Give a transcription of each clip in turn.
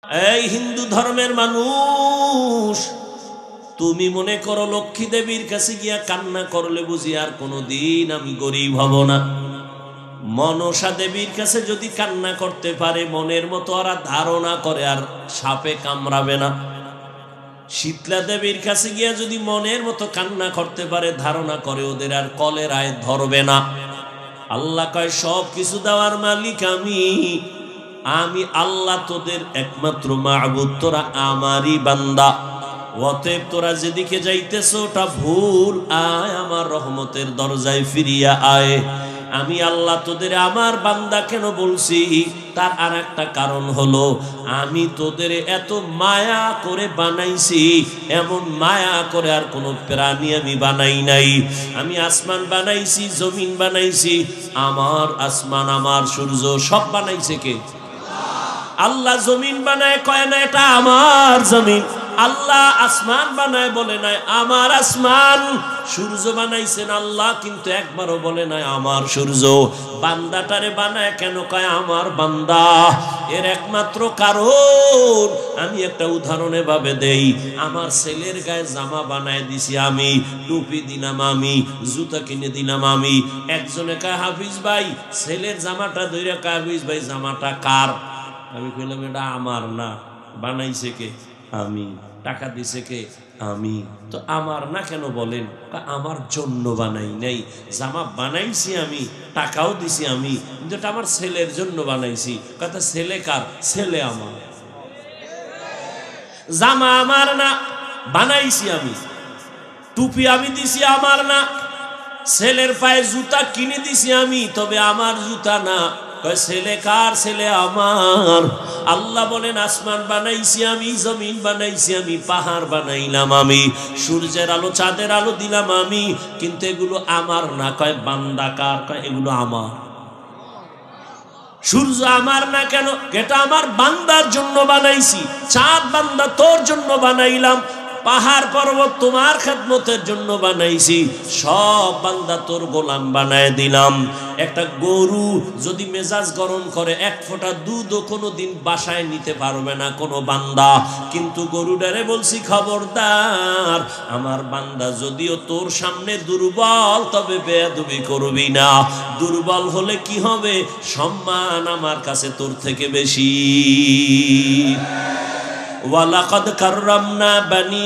এই হিন্দু ধর্মের মানুষ, তুমি মনে করো লক্ষ্মী দেবীর কাছে গিয়া কান্না করলে বুঝি আর কোনোদিন আমি গরিব হব না? মনসা দেবীর কাছে যদি কান্না করতে পারে, মনের মতো ওরা ধারণা করে আর সাপে কামড়াবে না। শীতলা দেবীর কাছে গিয়া যদি মনের মতো কান্না করতে পারে, ধারণা করে ওদের আর কলেরায় ধরবে না। আল্লাহ কয় সব কিছু দেওয়ার মালিক আমি। আমি আল্লাহ তোদের একমাত্র মাবুদ, তোরা আমারই বান্দা। অতএব তোরা যেদিকে যাইতেছ ওটা ভুল, আয় আমার রহমতের দরজায় ফিরিয়া আয়। আমি আল্লাহ তোদের আমার বান্দা কেন বলছি, তার আর একটা কারণ হলো আমি তোদের এত মায়া করে বানাইছি, এমন মায়া করে আর কোনো প্রাণী আমি বানাই নাই। আমি আসমান বানাইছি, জমিন বানাইছি, আমার আসমান আমার সূর্য সব বানাইছে কে? আল্লাহ। জমিন বানায় কয় না এটা আমার জমিন, আল্লাহ আসমান বানায় বলে নাই আমার আসমান। সূর্য বানাইছেন আল্লাহ, কিন্তু একবারও বলে নাই আমার সূর্য। বান্দাটারে বানায় কেন কয় আমার বান্দা? এর একমাত্র কারণ আমি একটা উদাহরণে ভাবে দেই। আমার ছেলের গায়ে জামা বানায় দিছি আমি, টুপি দিলাম আমি, জুতা কিনে দিলাম আমি। একজনে কয় হাফিজ ভাই ছেলের জামাটা ধরে, কয় হাফিজ ভাই জামাটা কার? আমি কইলাম এটা আমার না, বানাইছে কে? আমি। টাকা দিছে কে? আমি। তো আমার না কেন বলেন? আমার জন্য বানাই নাই, জামা বানাইছি আমি, টাকাও দিছি আমি, কিন্তু এটা আমার ছেলের জন্য বানাইছি। কথা ছেলে কার? ছেলে আমার। জামা আমার না, বানাইছি আমি। টুপি আমি দিছি আমার না, ছেলের পায়ে জুতা কিনে দিছি আমি, তবে আমার জুতা না। ছেলে কার? ছেলে আমার। আল্লাহ বলেন আসমান বানাইছি আমি, জমিন বানাইছি আমি, পাহাড় বানাইলাম আমি, সূর্যের আলো চাঁদের আলো দিলাম আমি, কিন্তু এগুলো আমার না। কয় বান্দা কার? কয় এগুলো আমার। সূর্য আমার না কেন? এটা আমার বান্দার জন্য বানাইছি। চাঁদ বান্দা তোর জন্য বানাইলাম, পাহাড় পর্বত তোমার খেদমতের জন্য বানাইছি, সব বান্দা তোর গোলাম বানায় দিলাম। একটা গরু যদি মেজাজ গরম করে, এক ফোঁটা দুধও কোনোদিন বাসায় নিতে পারবে না কোনো বান্দা, কিন্তু গরুটারে বলছি খবরদার, আমার বান্দা যদিও তোর সামনে দুর্বল, তবে বেয়াদবি করবি না। দুর্বল হলে কি হবে? সম্মান আমার কাছে তোর থেকে বেশি। ওয়ালাকাদ কাররামনা বানি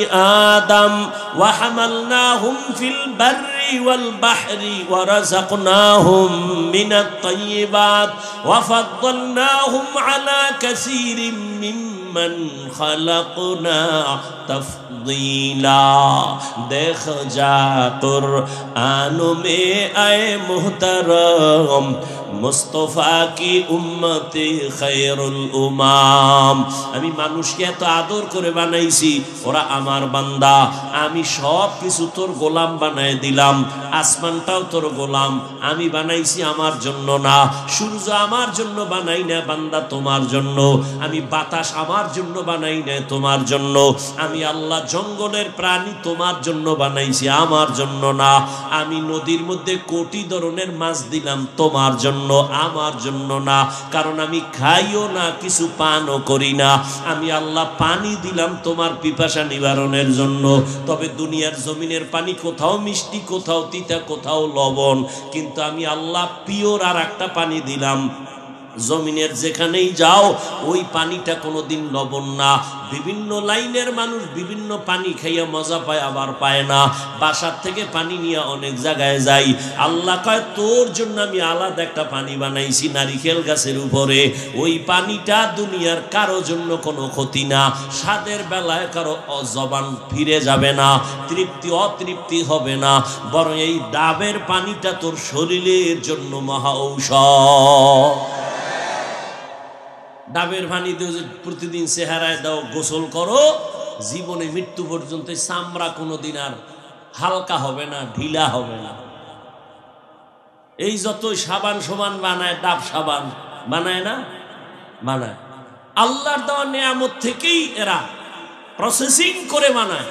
আদম ওয়া হামালনাহুম ফিল বাররি ওয়াল বাহরি ওয়া রাযাকনাহুম মিনাত তাইয়্যিবাত ওয়া ফাদ্দালনাহুম আলা কাসীরিম মিম্মান খালাকনা তাফদীলা। দেখ যা কুরআন মে আয়ে মুহতারাম, মুস্তাফা কি উম্মতে খায়রুল উমাম। আমি মানুষকে এত আদর করে বানাইছি, ওরা আমার বান্দা। আমি সব কিছু তোর গোলাম বানায় দিলাম। আসমানটাও তোর গোলাম, আমি বানাইছি আমার জন্য না। সূর্য আমার জন্য বানাই না বান্দা, তোমার জন্য। আমি বাতাস আমার জন্য বানাই না, তোমার জন্য। আমি আল্লাহ জঙ্গলের প্রাণী তোমার জন্য বানাইছি, আমার জন্য না। আমি নদীর মধ্যে কোটি ধরনের মাছ দিলাম, তোমার জন্য, আমার জন্য না। কারণ আমি খাইও না, কিছু পানও করি না। আমি আল্লাহ পানি দিলাম তোমার পিপাসা নিবারণের জন্য। তবে দুনিয়ার জমিনের পানি কোথাও মিষ্টি, কোথাও তিতা, কোথাও লবণ, কিন্তু আমি আল্লাহ পিওর আর একটা পানি দিলাম। জমিনের যেখানেই যাও ওই পানিটা কোনোদিন লবণ না। বিভিন্ন লাইনের মানুষ বিভিন্ন পানি খাইয়া মজা পায়, আবার পায় না। বাসার থেকে পানি নিয়ে অনেক জায়গায় যাই। আল্লাহ কয় তোর জন্য আমি আলাদা একটা পানি বানাইছি নারিকেল গাছের উপরে। ওই পানিটা দুনিয়ার কারো জন্য কোনো ক্ষতি না। স্বাদের বেলায় কারো জবান ফিরে যাবে না, তৃপ্তি অতৃপ্তি হবে না, বরং এই ডাবের পানিটা তোর শরীরের জন্য মহা ঔষধ। ডাবের পানি দিয়ে প্রতিদিন চেহারায় দাও, গোসল করো, জীবনে মৃত্যু পর্যন্ত চামড়া কোনোদিন আর হালকা হবে না, ঢিলা হবে না। এই যতই সাবান সমান বানায়, ডাব সাবান বানায় না? বানায়। আল্লাহর দেওয়া নিয়ামত থেকেই এরা প্রসেসিং করে বানায়।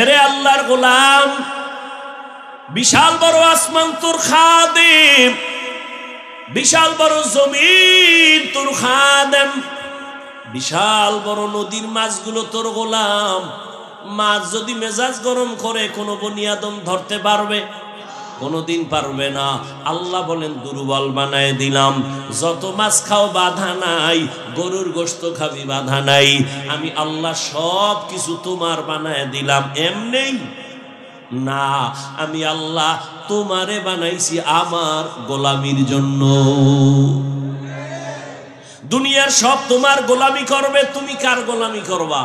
এরে আল্লাহর গোলাম, বিশাল বড় আসমান তোর খাদেম, বিশাল বড় জমিন তোর খাদেম, বিশাল বড় নদীর মাছগুলো তোর গোলাম। মাছ যদি মেজাজ গরম করে কোনো বনি আদম ধরতে পারবে? কোনোদিন পারবে না। আল্লাহ বলেন দুর্বল বানায় দিলাম। যত মাছ খাও বাধা নাই, গরুর গোশত খাবি বাধা নাই, আমি আল্লাহ সব কিছু তোমার বানায় দিলাম। এমনি না, আমি আল্লাহ তোমারে বানাইছি আমার গোলামির জন্য। দুনিয়ার সব তোমার গোলামি করবে, তুমি কার গোলামি করবা?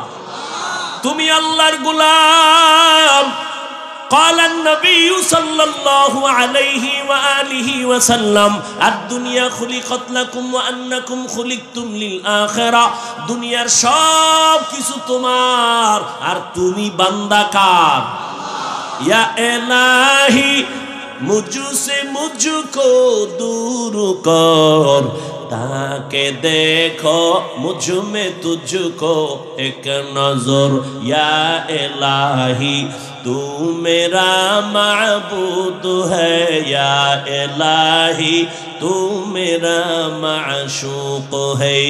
তুমি আল্লাহর গোলাম। قال النبي صلى الله عليه وآله وسلم الدنيا خلقت لكم وأنكم خلقتم للآخرة। দুনিয়ার সব কিছু তোমার আর তুমি বান্দা কার? या इलाही मुझसे मुझको दूर कर, ताके देखो मुझ में तुझको एक नजर। या इलाही तू मेरा माबूद है, या इलाही तू मेरा माशूक है।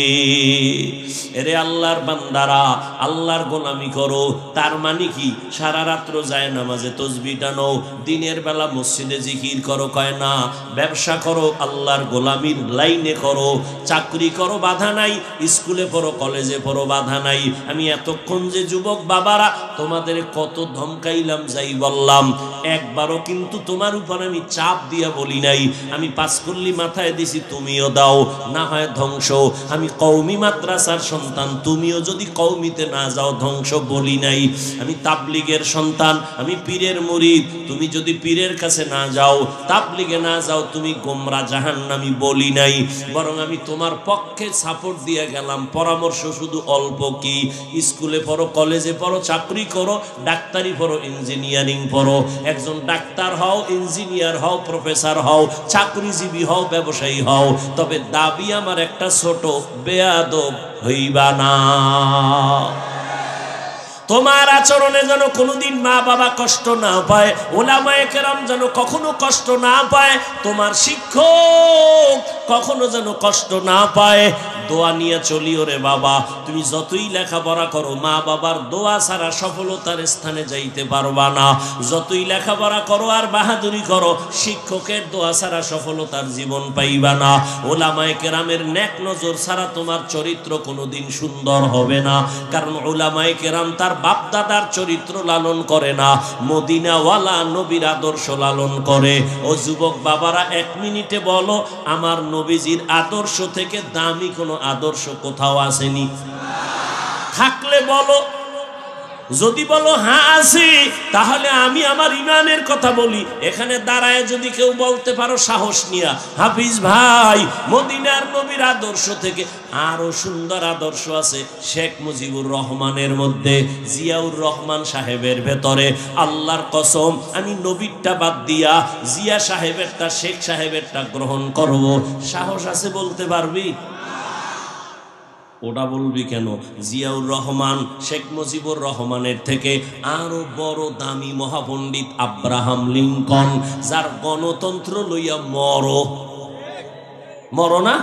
এরে আল্লাহর বান্দারা, আল্লাহর গোলামি করো। তার মানে কি? সারা রাত্র যায় নামাজে তসবিহ টানো, দিনের বেলা মসজিদে জিকির করো, কয় না। ব্যবসা করো, আল্লাহর গোলামির লাইনে করো। চাকরি করো, বাধা নাই। স্কুলে পড়ো, কলেজে পড়ো, বাধা নাই। আমি এতক্ষণ যে যুবক বাবারা তোমাদের কত ধমকাইলাম, যাই বললাম, একবারও কিন্তু তোমার উপর আমি চাপ দিয়া বলি নাই। আমি পাঁচকল্লি মাথায় দিছি, তুমিও দাও, না হয় ধ্বংস। আমি কওমি মাদ্রাসার সন্তান, তুমিও যদি কওমিতে না যাও ধ্বংস বলি নাই। আমি তাবলিগের সন্তান, আমি পীরের মুরিদ, তুমি যদি পীরের কাছে না যাও, তাবলিগে না যাও, তুমি গোমরা জাহান্নামী বলি নাই। বরং আমি তোমার পক্ষে সাপোর্ট দিয়ে গেলাম। পরামর্শ শুধু অল্প কি, স্কুলে পড়ো, কলেজে পড়ো, চাকরি করো, ডাক্তারি পড়ো, ইঞ্জিনিয়ারিং পড়ো। একজন ডাক্তার হও, ইঞ্জিনিয়ার হও, প্রফেসর হও, চাকরিজীবী হও, ব্যবসায়ী হও, তবে দাবি আমার একটা, ছোট বেয়াদব হইবা না। তোমার আচরণে যেন কোনোদিন মা বাবা কষ্ট না পায়, ওলামায়ে কেরাম যেন কখনো কষ্ট না পায়, তোমার শিক্ষক কখনো যেন কষ্ট না পায়। দোয়া নিয়ে চলিও রে বাবা। তুমি যতই লেখাপড়া করো, মা বাবার দোয়া ছাড়া সফলতার স্থানে যাইতে পারবা না। যতই লেখাপড়া করো আর বাহাদুরি করো, শিক্ষকের দোয়া ছাড়া সফলতার জীবন পাইবা না। ওলামায়ে কেরামের নেক নজর ছাড়া তোমার চরিত্র কোনোদিন সুন্দর হবে না। কারণ ওলামায়ে কেরাম তার বাপ দাদার চরিত্র লালন করে না, মদিনাওয়ালা নবীর আদর্শ লালন করে। ও যুবক বাবারা, এক মিনিটে বলো, আমার নবীজির আদর্শ থেকে দামি কোনো আদর্শ কোথাও আসেনি? থাকলে বলো। যদি বলো হ্যাঁ আছে, তাহলে আমি আমার ইমানের কথা বলি। এখানে দাঁড়ায় যদি কেউ বলতে পারো সাহস নিয়া, হাফিজ ভাই, মদিনার নবীর আদর্শ থেকে আরো সুন্দর আদর্শ আছে শেখ মুজিবুর রহমানের মধ্যে, জিয়াউর রহমান সাহেবের ভেতরে, আল্লাহর কসম আমি নবীরটা বাদ দিয়া জিয়া সাহেবেরটা, শেখ সাহেবেরটা গ্রহণ করব। সাহস আছে বলতে পারবি? ওটা বলবি কেন? জিয়াউর রহমান শেখ মুজিবুর রহমানের থেকে আরো বড় দামি মহাপণ্ডিত আব্রাহাম লিঙ্কন, যার গণতন্ত্র লইয়া মরো না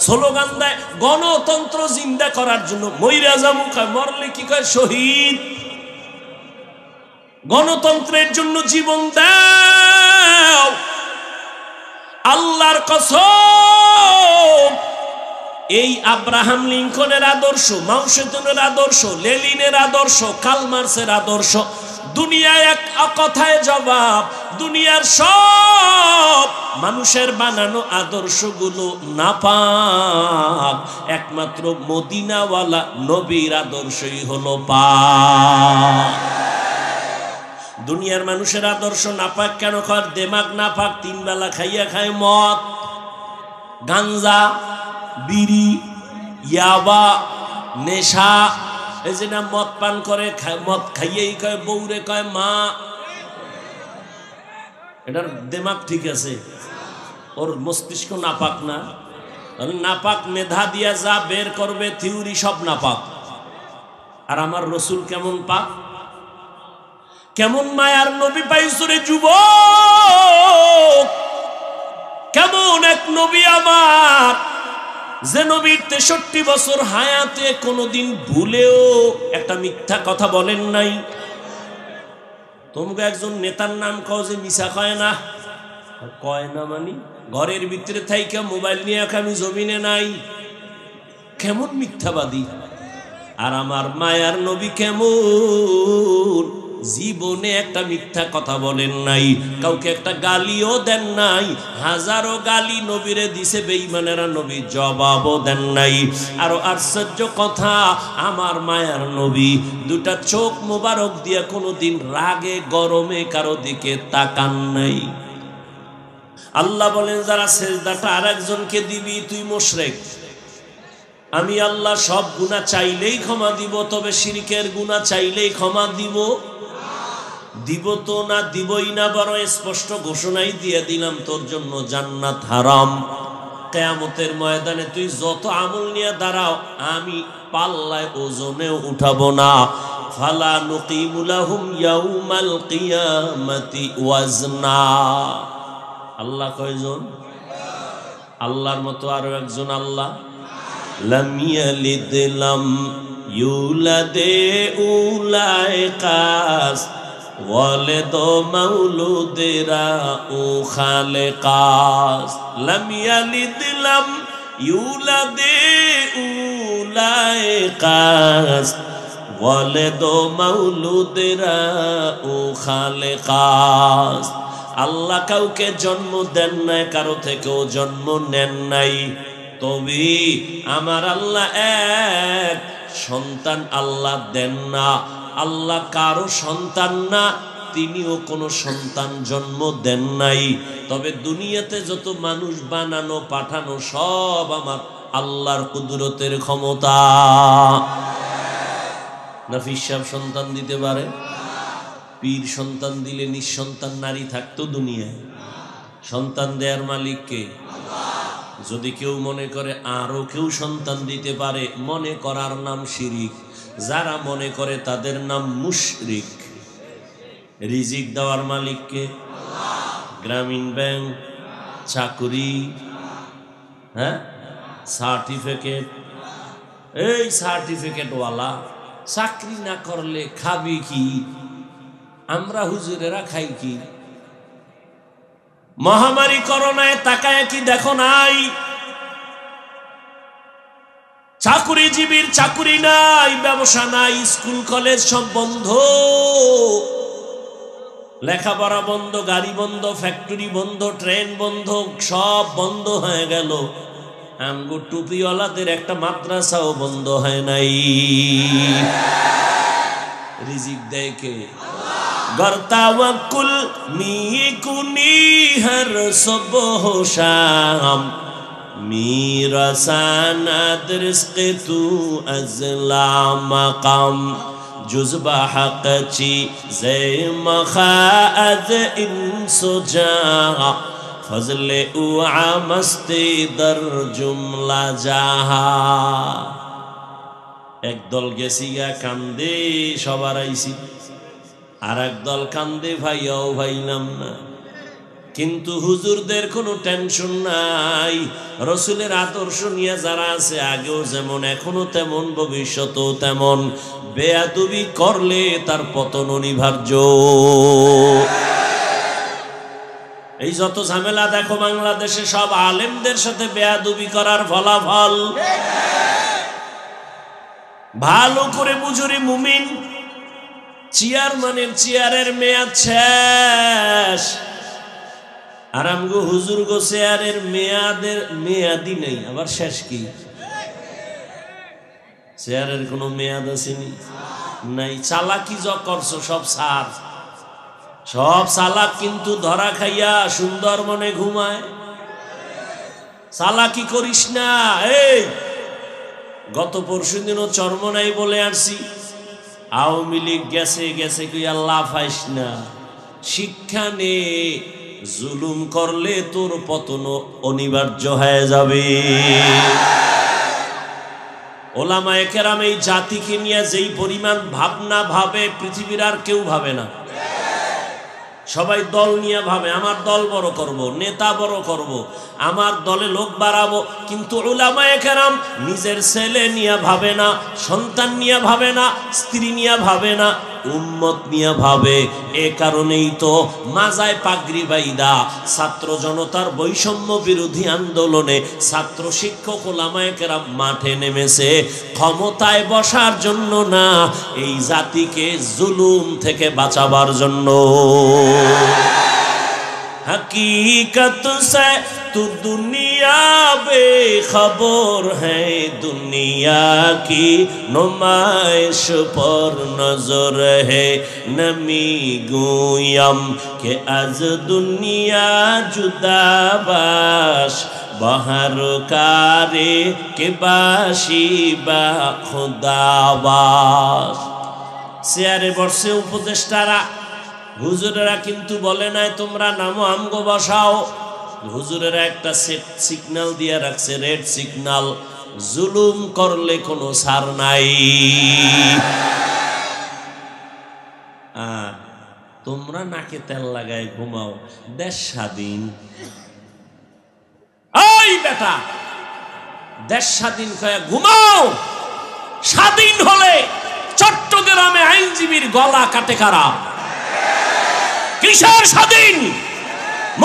স্লোগান দেয়, গণতন্ত্র জিন্দা করার জন্য মইরা যাবো, মরলে কি কয় শহীদ। গণতন্ত্রের জন্য জীবন দাও। আল্লাহর কসম, এই আব্রাহাম লিঙ্কনের আদর্শ, মাও সেতুনের আদর্শ, লেনিনের আদর্শ, কার্ল মার্ক্সের আদর্শ, দুনিয়ায় এক কথায় জবাব। দুনিয়ার সব মানুষের বানানো আদর্শগুলো নাপাক, একমাত্র মদিনাওয়ালা নবীর আদর্শই হলো পাক। দুনিয়ার মানুষের আদর্শ নাপাক কেন? কর দেমাগ নাপাক, তিন বেলা খাইয়া খায় মদ, গাঞ্জা, বিড়ি, ইয়াবা, নেশা। এই যে না মদ পান করে, মদ খাইয়েই কয় বউরে কয় মা। এটার দেমাগ ঠিক আছে, ওর মস্তিষ্ক নাপাক না। নাপাক মেধা দিয়া যা বের করবে থিওরি সব নাপাক। আর আমার রসুল কেমন পাক, কেমন মায়ার নবী পাইছো রে যুবক, কেমন এক নবী আমার, যে নবীর 63 বছর হায়াতে কোনোদিন ভুলেও একটা মিথ্যা কথা বলেন নাই। তোমাকে একজন নেতার নাম কও যে মিছা কয় না, কয় না মানে ঘরের ভিতরে থাইকা মোবাইল নিয়ে আমি জমিনে নাই, কেমন মিথ্যাবাদী। আর আমার মায়ার নবী কেমন, জীবনে একটা মিথ্যা কথা বলেন নাই, কাউকে একটা গালিও দেন নাই। হাজারো গালি নবীরে দিছে বেঈমানেরা, নবী জবাবও দেন নাই। আরো আশ্চর্য কথা, আমার মায়ার নবী দুটা চোখ মোবারক দিয়া কোনোদিন রাগে গরমে কারো দিকে তাকান নাই। আল্লাহ বলেন যারা সেজদাটা আরেকজনকে দিবি তুই মুশরিক। আমি আল্লাহ সব গুনাহ চাইলেই ক্ষমা দিব, তবে শিরকের গুনাহ চাইলেই ক্ষমা দিব তো না, দিবই না, বড় স্পষ্ট ঘোষণাই দিয়ে দিলাম তোর জন্য জান্নাত হারাম। কিয়ামতের ময়দানে তুই যত আমল নিয়ে দাঁড়াও আমি পাল্লায় ওজনেও উঠাবো না। ফালা নুকিমু লাহুম ইয়াউমাল কিয়ামাতি ওয়াজনা। আল্লাহ কয়জন? আল্লাহর মতো আরো একজন আল্লাহ, লাম ইয়ালিদ লাম ইউলাদে উলাইকাস ওয়ালিদ মাউলুদেরা ও খালেকাস। লাম ইয়ালিদ লাম ইউলাদে উলাইকাস ওয়ালিদ মাউলুদেরা ও খালেকাস। আল্লাহ কাউকে জন্ম দেন নাই, কারো থেকেও জন্ম নেন নাই, তবে আমার আল্লাহ এক, সন্তান আল্লাহ দেন না। আল্লাহ কারো সন্তান না, তিনিও কোনো সন্তান জন্ম দেন নাই। তবে দুনিয়াতে যত মানুষ বানানো পাঠানো সব আমার আল্লাহর কুদরতের ক্ষমতা। নাফিস সাহেব সন্তান দিতে পারে? পীর সন্তান দিলে নিঃসন্তান নারী থাকতো দুনিয়ায়। সন্তান দেয়ার মালিক কে? যদি কেউ মনে করে আরো কেউ সন্তান দিতে পারে, মনে করার নাম শিরিক। যারা মনে করে তাদের নাম মুশরিক। রিজিক দেওয়ার মালিক কে? গ্রামীণ ব্যাংক, চাকরি, হ্যাঁ, সার্টিফিকেট, এই সার্টিফিকেট ওয়ালা চাকরি না করলে খাবি কি? আমরা হুজুরেরা খাই কি? মহামারী করোনায় তাকায় কি দেখো নাই? চাকুরিজীবীর চাকুরি নাই, ব্যবসা নাই, স্কুল কলেজ সব বন্ধ, লেখাপড়া বন্ধ, গাড়ি বন্ধ, ফ্যাক্টরি বন্ধ, ট্রেন বন্ধ, সব বন্ধ হয়ে গেল। আমগো টুপিওয়ালাদের একটা মাদ্রাসাও বন্ধ হয় নাই। রিজিক দেয় কে? गर तवक्कुल मी कुनी हर सुबह शाम मेरा सनद रिज़्क़ तू अज़ला मकाम जुज़्बा हक़ चीज़े मख़ाअज़ इंसुजा फज़ले उ आमस्ते दर जुमला जाहा। एक दल गेसिया कांदे सबार आइसी, আর একদল কান্দে ভাইয়াও ভাইলাম না। কিন্তু হুজুরদের কোনো টেনশন নাই। রসুলের আদর্শ নিয়ে যারা আছে, আগেও যেমন এখনো তেমন ভবিষ্যতেও তেমন। বেয়াদবি করলে তার পতন অনিবার্য। এই যত ঝামেলা দেখো বাংলাদেশে, সব আলেমদের সাথে বেয়াদবি করার ফলাফল। ভালো করে বুঝুরি মুমিন, চেয়ারম্যানের চেয়ারের মেয়াদ শেষ, আর আমগো হুজুর গো চেয়ারের মেয়াদই নেই, আবার শেষ কি? চেয়ারের কোনো মেয়াদ আসেনি নাই। চালাকি যা করছো সব সার, সব চালাক কিন্তু ধরা খাইয়া সুন্দর মনে ঘুমায়। চালাকি করিস না। এই গত পরশু দিনও চরমনাই বলে আসছি, আওয়ামী লীগ গেছে গেছে কইয়া লাফাইস না। শিক্ষা নে, জুলুম করলে তোর পতন অনিবার্য হয়ে যাবে। ওলামায়ে কেরাম এই জাতিকে নিয়ে যেই পরিমাণ ভাবনা ভাবে, পৃথিবীর আর কেউ ভাবে না। সবাই দল নিয়ে ভাবে আমার দল বড় করব, নেতা বড় করব, আমার দলে লোক বাড়াবো, কিন্তু উলামায়ে কেরাম নিজের ছেলে নিয়ে ভাবে না, সন্তান নিয়ে ভাবে না, স্ত্রী নিয়ে ভাবে না, উম্মত নিয়ে ভাবে। এ কারণেই তো মাজায় পাগড়ি বাইদা ছাত্র জনতার বৈষম্য বিরোধী আন্দোলনে ছাত্র শিক্ষক উলামায়ে কেরাম মাঠে নেমেছে, ক্ষমতায় বসার জন্য না, এই জাতিকে জুলুম থেকে বাঁচাবার জন্য। हकीकत से तू दुनिया बेखबर है, दुनिया की नुमाइश पर नजर है, नमी गुयम के आज दुनिया जुदा बाश, बाहर कारे के बाशी बा खुदाबाश। চেয়ারে বসে উপদেষ্টারা, হুজুরেরা কিন্তু বলে নাই তোমরা নামো আমগো বসাও। হুজুরেরা একটা সিগন্যাল দিয়ে রাখছে, রেড সিগন্যাল, জুলুম করলে কোনো ছাড় নাই। তোমরা নাকে তেল লাগায় ঘুমাও, দেশ স্বাধীন। এই বেটা, দেশ স্বাধীন কয়ে ঘুমাও। স্বাধীন হলে চট্টগ্রামে আইনজীবীর গলা কাটে কারা? কিসের স্বাধীন?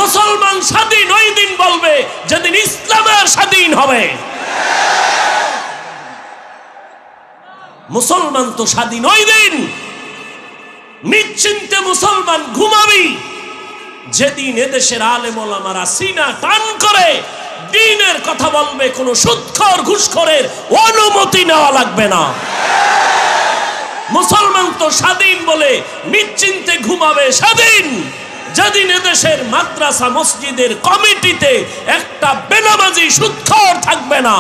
মুসলমান স্বাধীন ওই দিন বলবে যেদিন ইসলামের স্বাধীন হবে। মুসলমান তো স্বাধীন ওই দিন, নিশ্চিন্তে মুসলমান ঘুমাবি যেদিন এদেশের আলেম ওলামারা সিনা টান করে দ্বীনের কথা বলবে, কোনো সুদখোর ঘুষখোরের অনুমতি নেওয়া লাগবে না। মুসলমান তো স্বাধীন বলে নিশ্চিন্তে ঘুমাবে স্বাধীন যেদিন এদেশের মাদ্রাসা মসজিদের কমিটিতে একটা বেনামাজি সুদখোর থাকবে না।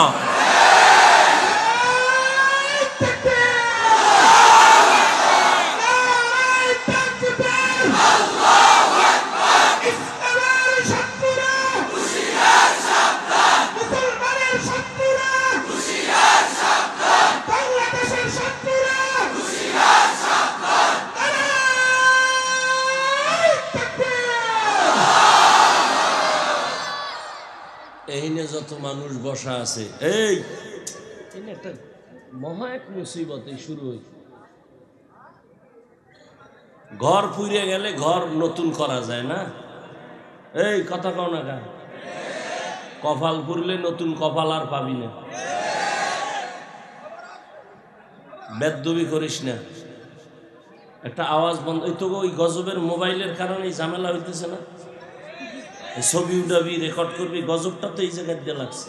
এইনে যত মানুষ বসা আছে, এই একটা মহা এক মুসিবত শুরু হয়েছে। ঘর পুড়ে গেলে ঘর নতুন করা যায় না? এই কথা কও না, কপাল পুড়লে নতুন কপাল আর পাবি না। বেদবি করিস না, একটা আওয়াজ বন্ধ। এই তো ওই গজবের মোবাইলের কারণে ঝামেলা হইতেছে না? ছবি উঠাবি, রেকর্ড করবি, গজবটা তো এই জায়গায় দিয়ে লাগছে।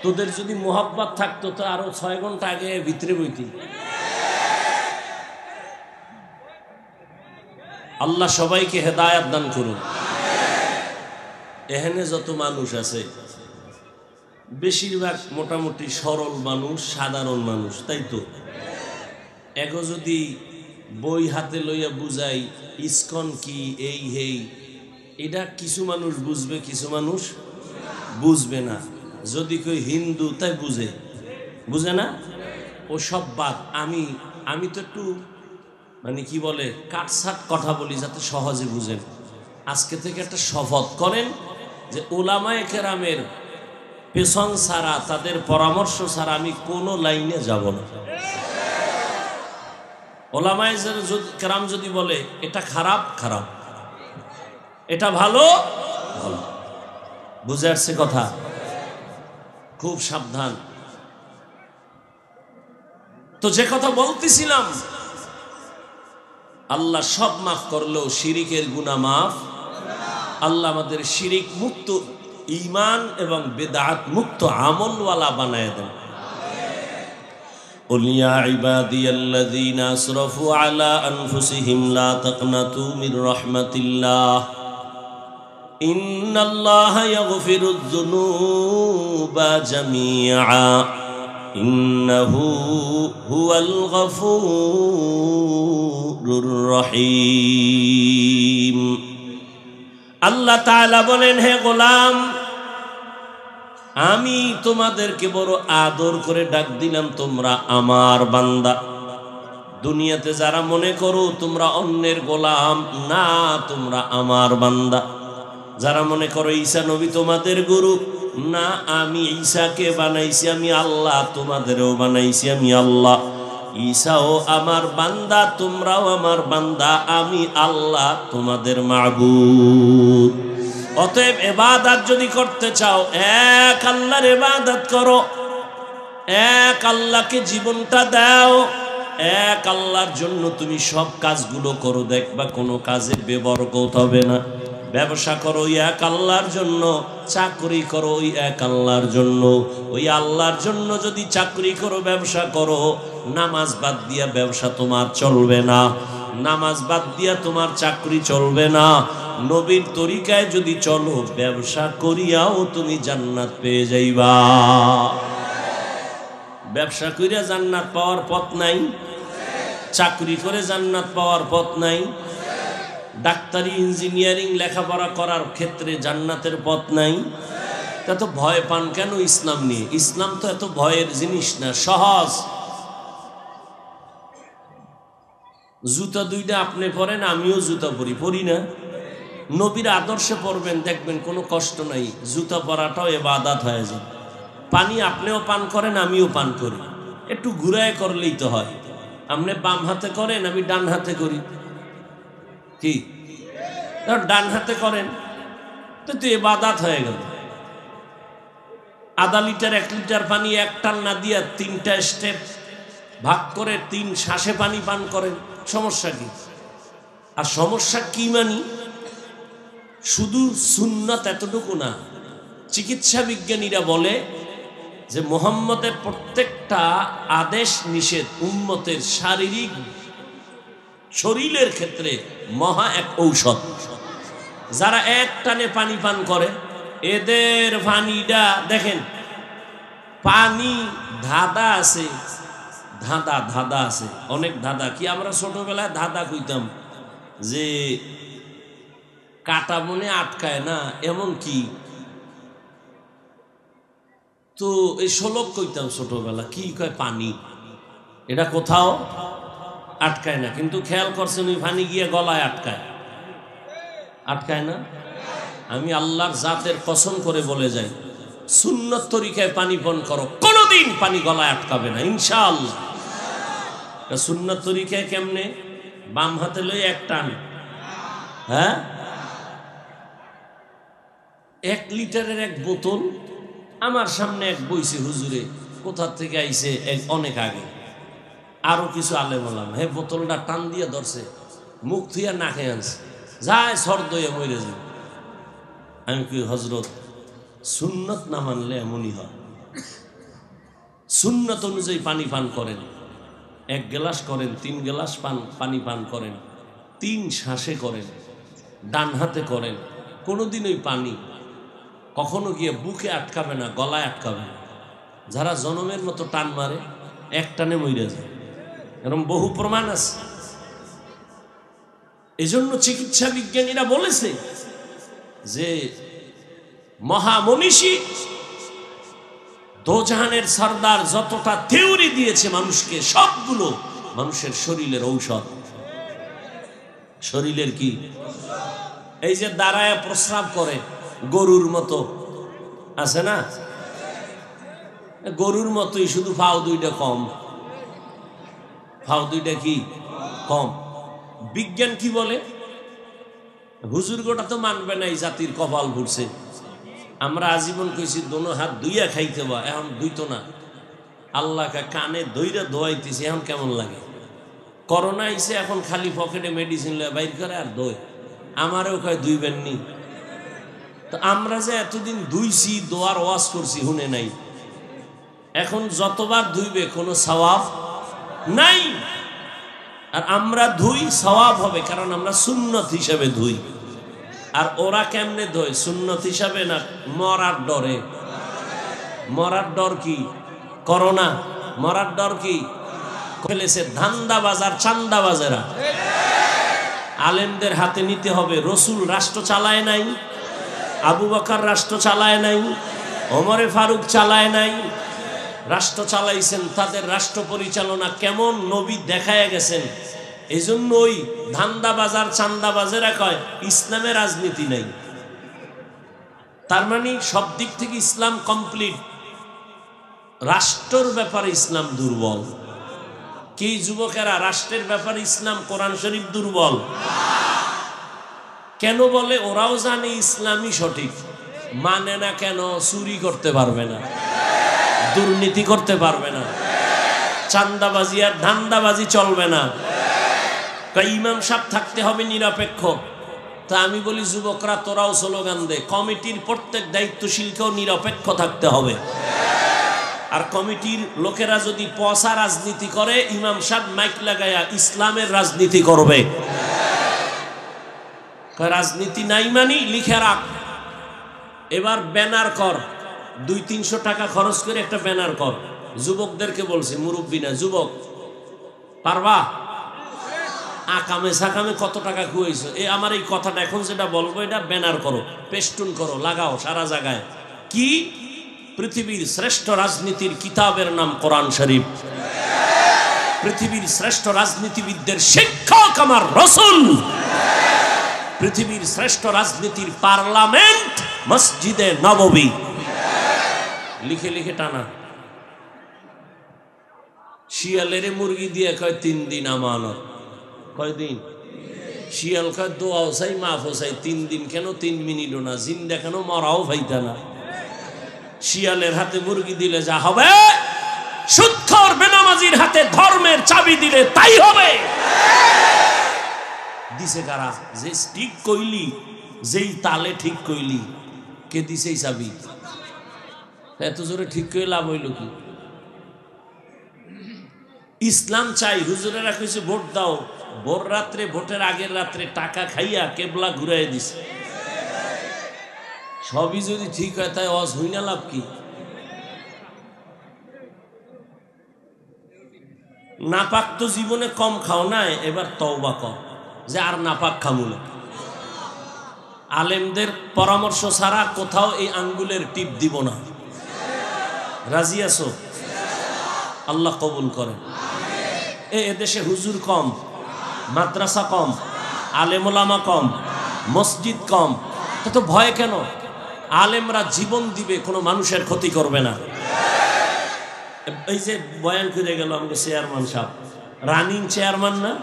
তোদের যদি মোহাব্বত থাকতো তো আরো 6 ঘন্টা আগে ভিতরে বইতি। আল্লাহ সবাইকে হেদায়েত দান করুন। এখানে যত মানুষ আছে বেশিরভাগ মোটামুটি সরল মানুষ, সাধারণ মানুষ, তাই তো? এগো যদি বই হাতে লইয়া বুঝাই ইসকন কি, এই হেই, এটা কিছু মানুষ বুঝবে, কিছু মানুষ বুঝবে না। যদি কই হিন্দু, তাই বুঝে, বুঝে না? ও সব বাদ। আমি তো একটু মানে কি বলে কাটছাট কথা বলি যাতে সহজে বুঝেন। আজকে থেকে একটা শপথ করেন যে উলামায়ে কেরামের পেছন ছাড়া, তাদের পরামর্শ ছাড়া আমি কোনো লাইনে যাব না। উলামায়ে কেরাম যদি বলে এটা খারাপ, খারাপ, এটা ভালো, ভালো। বুঝে আসছে কথা? খুব সাবধান। তো যে কথা বলতেছিলাম, আল্লাহ সব মাফ করলেও শিরিকের গুনাহ মাফ। আল্লাহ আমাদের শিরিক মুক্ত, ঈমান এবং বিদআত মুক্ত আমলওয়ালা বানায় দেন। قل يا عبادي الذين أسرفوا على أنفسهم لا تقنطوا من رحمة الله إن الله يغفر الذنوب جميعا إنه هو الغفور الرحيم। আল্লাহ তাআলা বলেন, হে গোলাম, আমি তোমাদেরকে বড় আদর করে ডাক দিলাম, তোমরা আমার বান্দা। দুনিয়াতে যারা মনে করো তোমরা অন্যের গোলাম, না, তোমরা আমার বান্দা। যারা মনে করো ঈসা নবী তোমাদের গুরু, না, আমি ঈসাকে বানাইছি আমি আল্লাহ, তোমাদেরও বানাইছি আমি আল্লাহ। ঈসাও আমার বান্দা, তোমরাও আমার বান্দা, আমি আল্লাহ তোমাদের মাবুদ। অতএব ইবাদত যদি করতে চাও, এক আল্লাহর ইবাদত করো, এক আল্লাহকে জীবনটা দাও, এক আল্লাহর জন্য তুমি সব কাজগুলো করো, দেখবা কোনো কাজে বেবরকত হবে না। ব্যবসা করো ওই এক আল্লাহর জন্য, চাকরি করো ওই এক আল্লাহর জন্য। ওই আল্লাহর জন্য যদি চাকরি করো, ব্যবসা করো, নামাজ বাদ দিয়া ব্যবসা তোমার চলবে না, নামাজ বাদ দিয়া তোমার চাকরি চলবে না। নবীর তরিকায় যদি চলো, ব্যবসা করিয়াও তুমি জান্নাত পেয়ে যাইবা। ব্যবসা করিয়া জান্নাত পাওয়ার পথ নাই? চাকরি করে জান্নাত পাওয়ার পথ নাই? ডাক্তারি ইঞ্জিনিয়ারিং লেখাপড়া করার ক্ষেত্রে জান্নাতের পথ নাই? তা তো ভয় পান কেন ইসলাম নিয়ে? ইসলাম তো এত ভয়ের জিনিস না, সহজ। জুতা দুইটা আপনি পরেন, আমিও জুতা পরি না? নবীর আদর্শে পরবেন, দেখবেন কোনো কষ্ট নাই, জুতা পরাটাও ইবাদত হয়ে যায়। পানি আপনিও পান করেন, আমিও পান করি, একটু ঘুরায় করলেই তো হয়। আপনি বাম হাতে করেন, আমি ডান হাতে করি, কি ডান হাতে করেন তো ইবাদত হয়ে গেল। আধা লিটার 1 লিটার পানি এক টান না দিয়া 3টা স্টেপ ভাগ করে 3 শ্বাসে পানি পান করেন, সমস্যা কি? আর সমস্যা কি মানি? শুধু সুন্নাত এতটুকু না, চিকিৎসা বিজ্ঞানীরা বলে যে মুহাম্মদের প্রত্যেকটা আদেশ নিষেধ উম্মতের শারীরিক শরীরের ক্ষেত্রে মহা এক ঔষধ। যারা এক টানে পানি পান করে, এদের পানিটা দেখেন, পানি ধাঁধা আছে, ধাঁধা আছে, অনেক ধাঁধা। কি আমরা ছোটবেলায় ধাঁধা কইতাম যে কাটা মনে আটকায় না, এমন কি? তো এই শ্লোক কইতাম ছোটবেলা, কি কয় পানি, এটা কোথাও আটকায় না। কিন্তু খেয়াল করছেন ওই পানি গিয়ে গলায় আটকায় না? আমি আল্লাহর জাতের কসম করে বলে যাই, সুন্নত তরিকায় পানি পান করো, কোনোদিন পানি গলায় আটকাবে না ইনশাআল্লাহ। সুন্নত তরিকায় কেমনে? বাম হাতে লই এক টান, হ্যাঁ, 1 লিটারের এক বোতল আমার সামনে এক বইছে হুজুরে, কোথা থেকে আইছে অনেক আগে, আরো কিছু আলেম বললাম, হে বোতলটা টান দিয়ে ধরছে, মুখ থুইয়া না খেয়ে আনছে, যায় সর দইয়া মরে যায়। আমি কি হজরত, সুন্নত না মানলে এমনই হয়। সুন্নত অনুযায়ী পানি পান করেন, 1 গ্লাস করেন, 3 গ্লাস পানি পান করেন, 3 শ্বাসে করেন, ডান হাতে করেন। কোনোদিন ওই পানি কখনো গিয়ে বুকে আটকাবে না, গলায় আটকাবে না। যারা জনমের মতো টান মারে, এক টানে মরে যায়, এরকম বহু প্রমাণ আছে। এজন্য চিকিৎসা বিজ্ঞানীরা বলেছে যে মহামনীষী দোজাহানের সরদার যতটা থিওরি দিয়েছে মানুষকে, সবগুলো মানুষের শরীরের ঔষধ। শরীরের কি? এই যে দাঁড়ায় প্রস্রাব করে গরুর মতো, আছে না? গরুর মতোই, শুধু ফাও দুইটা কম, ফাও দুইটা কি কম। বিজ্ঞান কি বলে? হুজুর গোটা তো মানবে না, এই জাতির কপাল ভুলছে। আমরা আজীবন কইছি দোনো হাত ধুইয়া খাইতে বা, এখন ধুইতো না। আল্লাহকে কানে ধইরা ধোয়াইতেছি, এখন কেমন লাগে? করোনা আইছে, এখন খালি পকেটে মেডিসিন লয়ে বাইর করে আর দোয়। আমারও কয় ধুইবেন নি। তো আমরা যে এতদিন ধুইছি, দোয়ার ওয়াজ করছি, শুনে নাই। এখন যতবার ধুইবে কোনো সওয়াব নাই। আর আমরা ধুই, সওয়াব হবে, কারণ আমরা সুন্নত হিসেবে ধুই। আর ওরা কেমনে ধোয়? সুন্নত হিসাবে না, মরার ডরে। মরার ডর কি? করোনা। মরার ডর কি? ফেলেছে ধান্দাবাজার, চান্দাবাজেরা। আলেমদের হাতে নিতে হবে। রসুল রাষ্ট্র চালায় নাই, আবু বকর রাষ্ট্র চালায় নাই, ওমরে ফারুক চালায় নাই, রাষ্ট্র চালাইছেন, তাদের রাষ্ট্র পরিচালনা কেমন নবী দেখায় গেছেন। এই জন্য ওই ধান্দাবাজার চান্দাবাজেরা কয় ইসলামে রাজনীতি নাই। তার মানে সব দিক থেকে ইসলাম কমপ্লিট, রাষ্ট্রের ব্যাপারে ইসলাম দুর্বল। কি যুবকেরা, রাষ্ট্রের ব্যাপারে ইসলাম কোরআন শরীফ দুর্বল কেন বলে? ওরাও জানে ইসলামই সঠিক, মানে না কেন? চুরি করতে পারবে না, দুর্নীতি করতে পারবে না, চান্দাবাজি আর ধান্দাবাজি চলবে না। ইমাম সাহেব থাকতে হবে নিরপেক্ষ। তা আমি বলি যুবকরা তোরাও স্লোগান দে, কমিটির প্রত্যেক দায়িত্বশীলকেও নিরপেক্ষ থাকতে হবে। আর কমিটির লোকেরা যদি পয়সা রাজনীতি করে, ইমাম সাহেব মাইক লাগায়া ইসলামের রাজনীতি করবে। রাজনীতি নাই মানি লিখে রাখ, এবার ব্যানার কর, 200-300 টাকা খরচ করে একটা ব্যানার কর। যুবকদেরকে বলছে, মুরব্বী না, যুবক পারবা? আকামে সাকামে কত টাকা খুয়াইছো, আমার এই কথাটা এখন যেটা বলবো এটা ব্যানার করো, পেস্টুন করো, লাগাও সারা জায়গায়। কি? পৃথিবীর শ্রেষ্ঠ রাজনীতির কিতাবের নাম কোরআন শরীফ। পৃথিবীর শ্রেষ্ঠ রাজনীতিবিদদের শিক্ষক আমার রাসূল। পৃথিবীর শ্রেষ্ঠ রাজনীতির পার্লামেন্ট মসজিদে নববী। লিখে লিখে টানা। শিয়ালের মুরগি দিয়ে কয় 3 দিন আমানত। কয়দিন? শিয়াল কয় দোয়াও চাই মাফও চাই, 3 দিন কেন 3 মিনিটও না, জিন্দা কেন মরাও ফাইতা না। শিয়ালের হাতে মুরগি দিলে যা হবে, সুদখোর বেনামাজির হাতে ধর্মের চাবি দিলে তাই হবে। দিছে কারা? যে ঠিক কইলি, যেই তালে ঠিক কইলি, কে দিছে এই চাবি? এত জোরে ঠিক কইলে লাভ হইল কি? ইসলাম চাই। হুজুরেরা কইছে ভোট দাও, ভোর রাত্রে, ভোটের আগের রাত্রে টাকা খাইয়া কেবলা ঘুরাই দিছে। সবই যদি ঠিক হয় তাই অজ হই না, লাভ কি? নাপাক তো জীবনে কম খাও নাই, এবার তওবা কর যে আর নাপাক খামু না। আলেমদের পরামর্শ ছাড়া কোথাও এই আঙ্গুলের টিপ দিব না। রাজি আছো? আল্লাহ কবুল করেন। এদেশে হুজুর কম, মাদ্রাসা কম, আলেম ওলামা কম, মসজিদ কম, তো ভয় কেন? আলেমরা জীবন দিবে, কোনো মানুষের ক্ষতি করবে না। এই যে বয়ান করে গেল আমাকে চেয়ারম্যান সাহেব, রানিং চেয়ারম্যান না,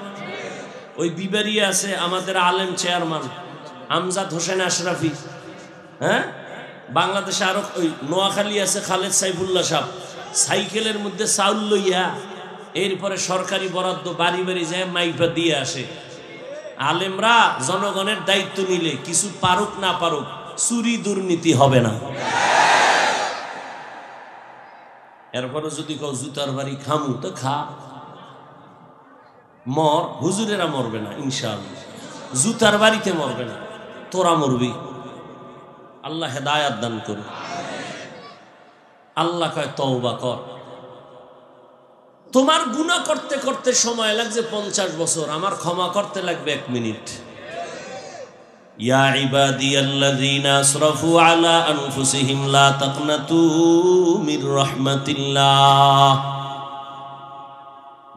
ওই বিবাড়ি আছে আমাদের আলেম চেয়ারম্যান আমজাদ হোসেন আশরাফি। হ্যাঁ, বাংলাদেশে আরো ওই নোয়াখালী আছে খালেদ সাইফুল্লাহ সাহেব, সাইকেলের মধ্যে চাউল লইয়া এরপরে সরকারি বরাদ্দ বাড়ি বাড়ি যায় মাইপা দিয়ে আসে। আলেমরা জনগণের দায়িত্ব নিলে কিছু পারুক না পারুক, চুরি দুর্নীতি হবে না। এরপরে যদি কেউ জুতার বাড়ি খামু তো খা, মর, হুজুরেরা মরবে না ইনশাআল্লাহ, জুতার বাড়িতে মরবে না, তোরা মরবি। আল্লাহ হেদায়াত দান করুন। আল্লাহ কয় তওবা কর। তোমার গুনাহ করতে করতে সময় লাগছে 50 বছর, আমার ক্ষমা করতে লাগবে 1 মিনিট। ইয়া ইবাদিয়াল্লাযীনা আসরাফু আলা আনফুসিহিম লা তাকনাতু মির রাহমাতিল্লাহ।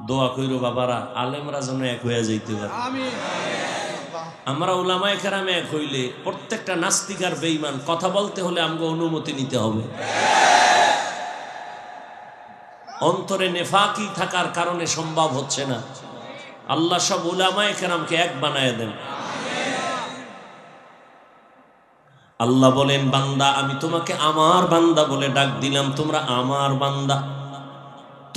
দোয়া কইরো বাবারা, আলেমরা যেন এক হয়ে যাইতে পারে। আমিন। আমরা উলামায়ে কেরাম এক হইলে প্রত্যেকটা নাস্তিক আর বেঈমান কথা বলতে হলে আমগো অনুমতি নিতে হবে। অন্তরে নেফাকি থাকার কারণে সম্ভব হচ্ছে না। আল্লাহ সব উলামায়ে কেরামকে এক বানায় দেন। আল্লাহ বলেন, বান্দা আমি তোমাকে আমার বান্দা বলে ডাক দিলাম, তোমরা আমার বান্দা।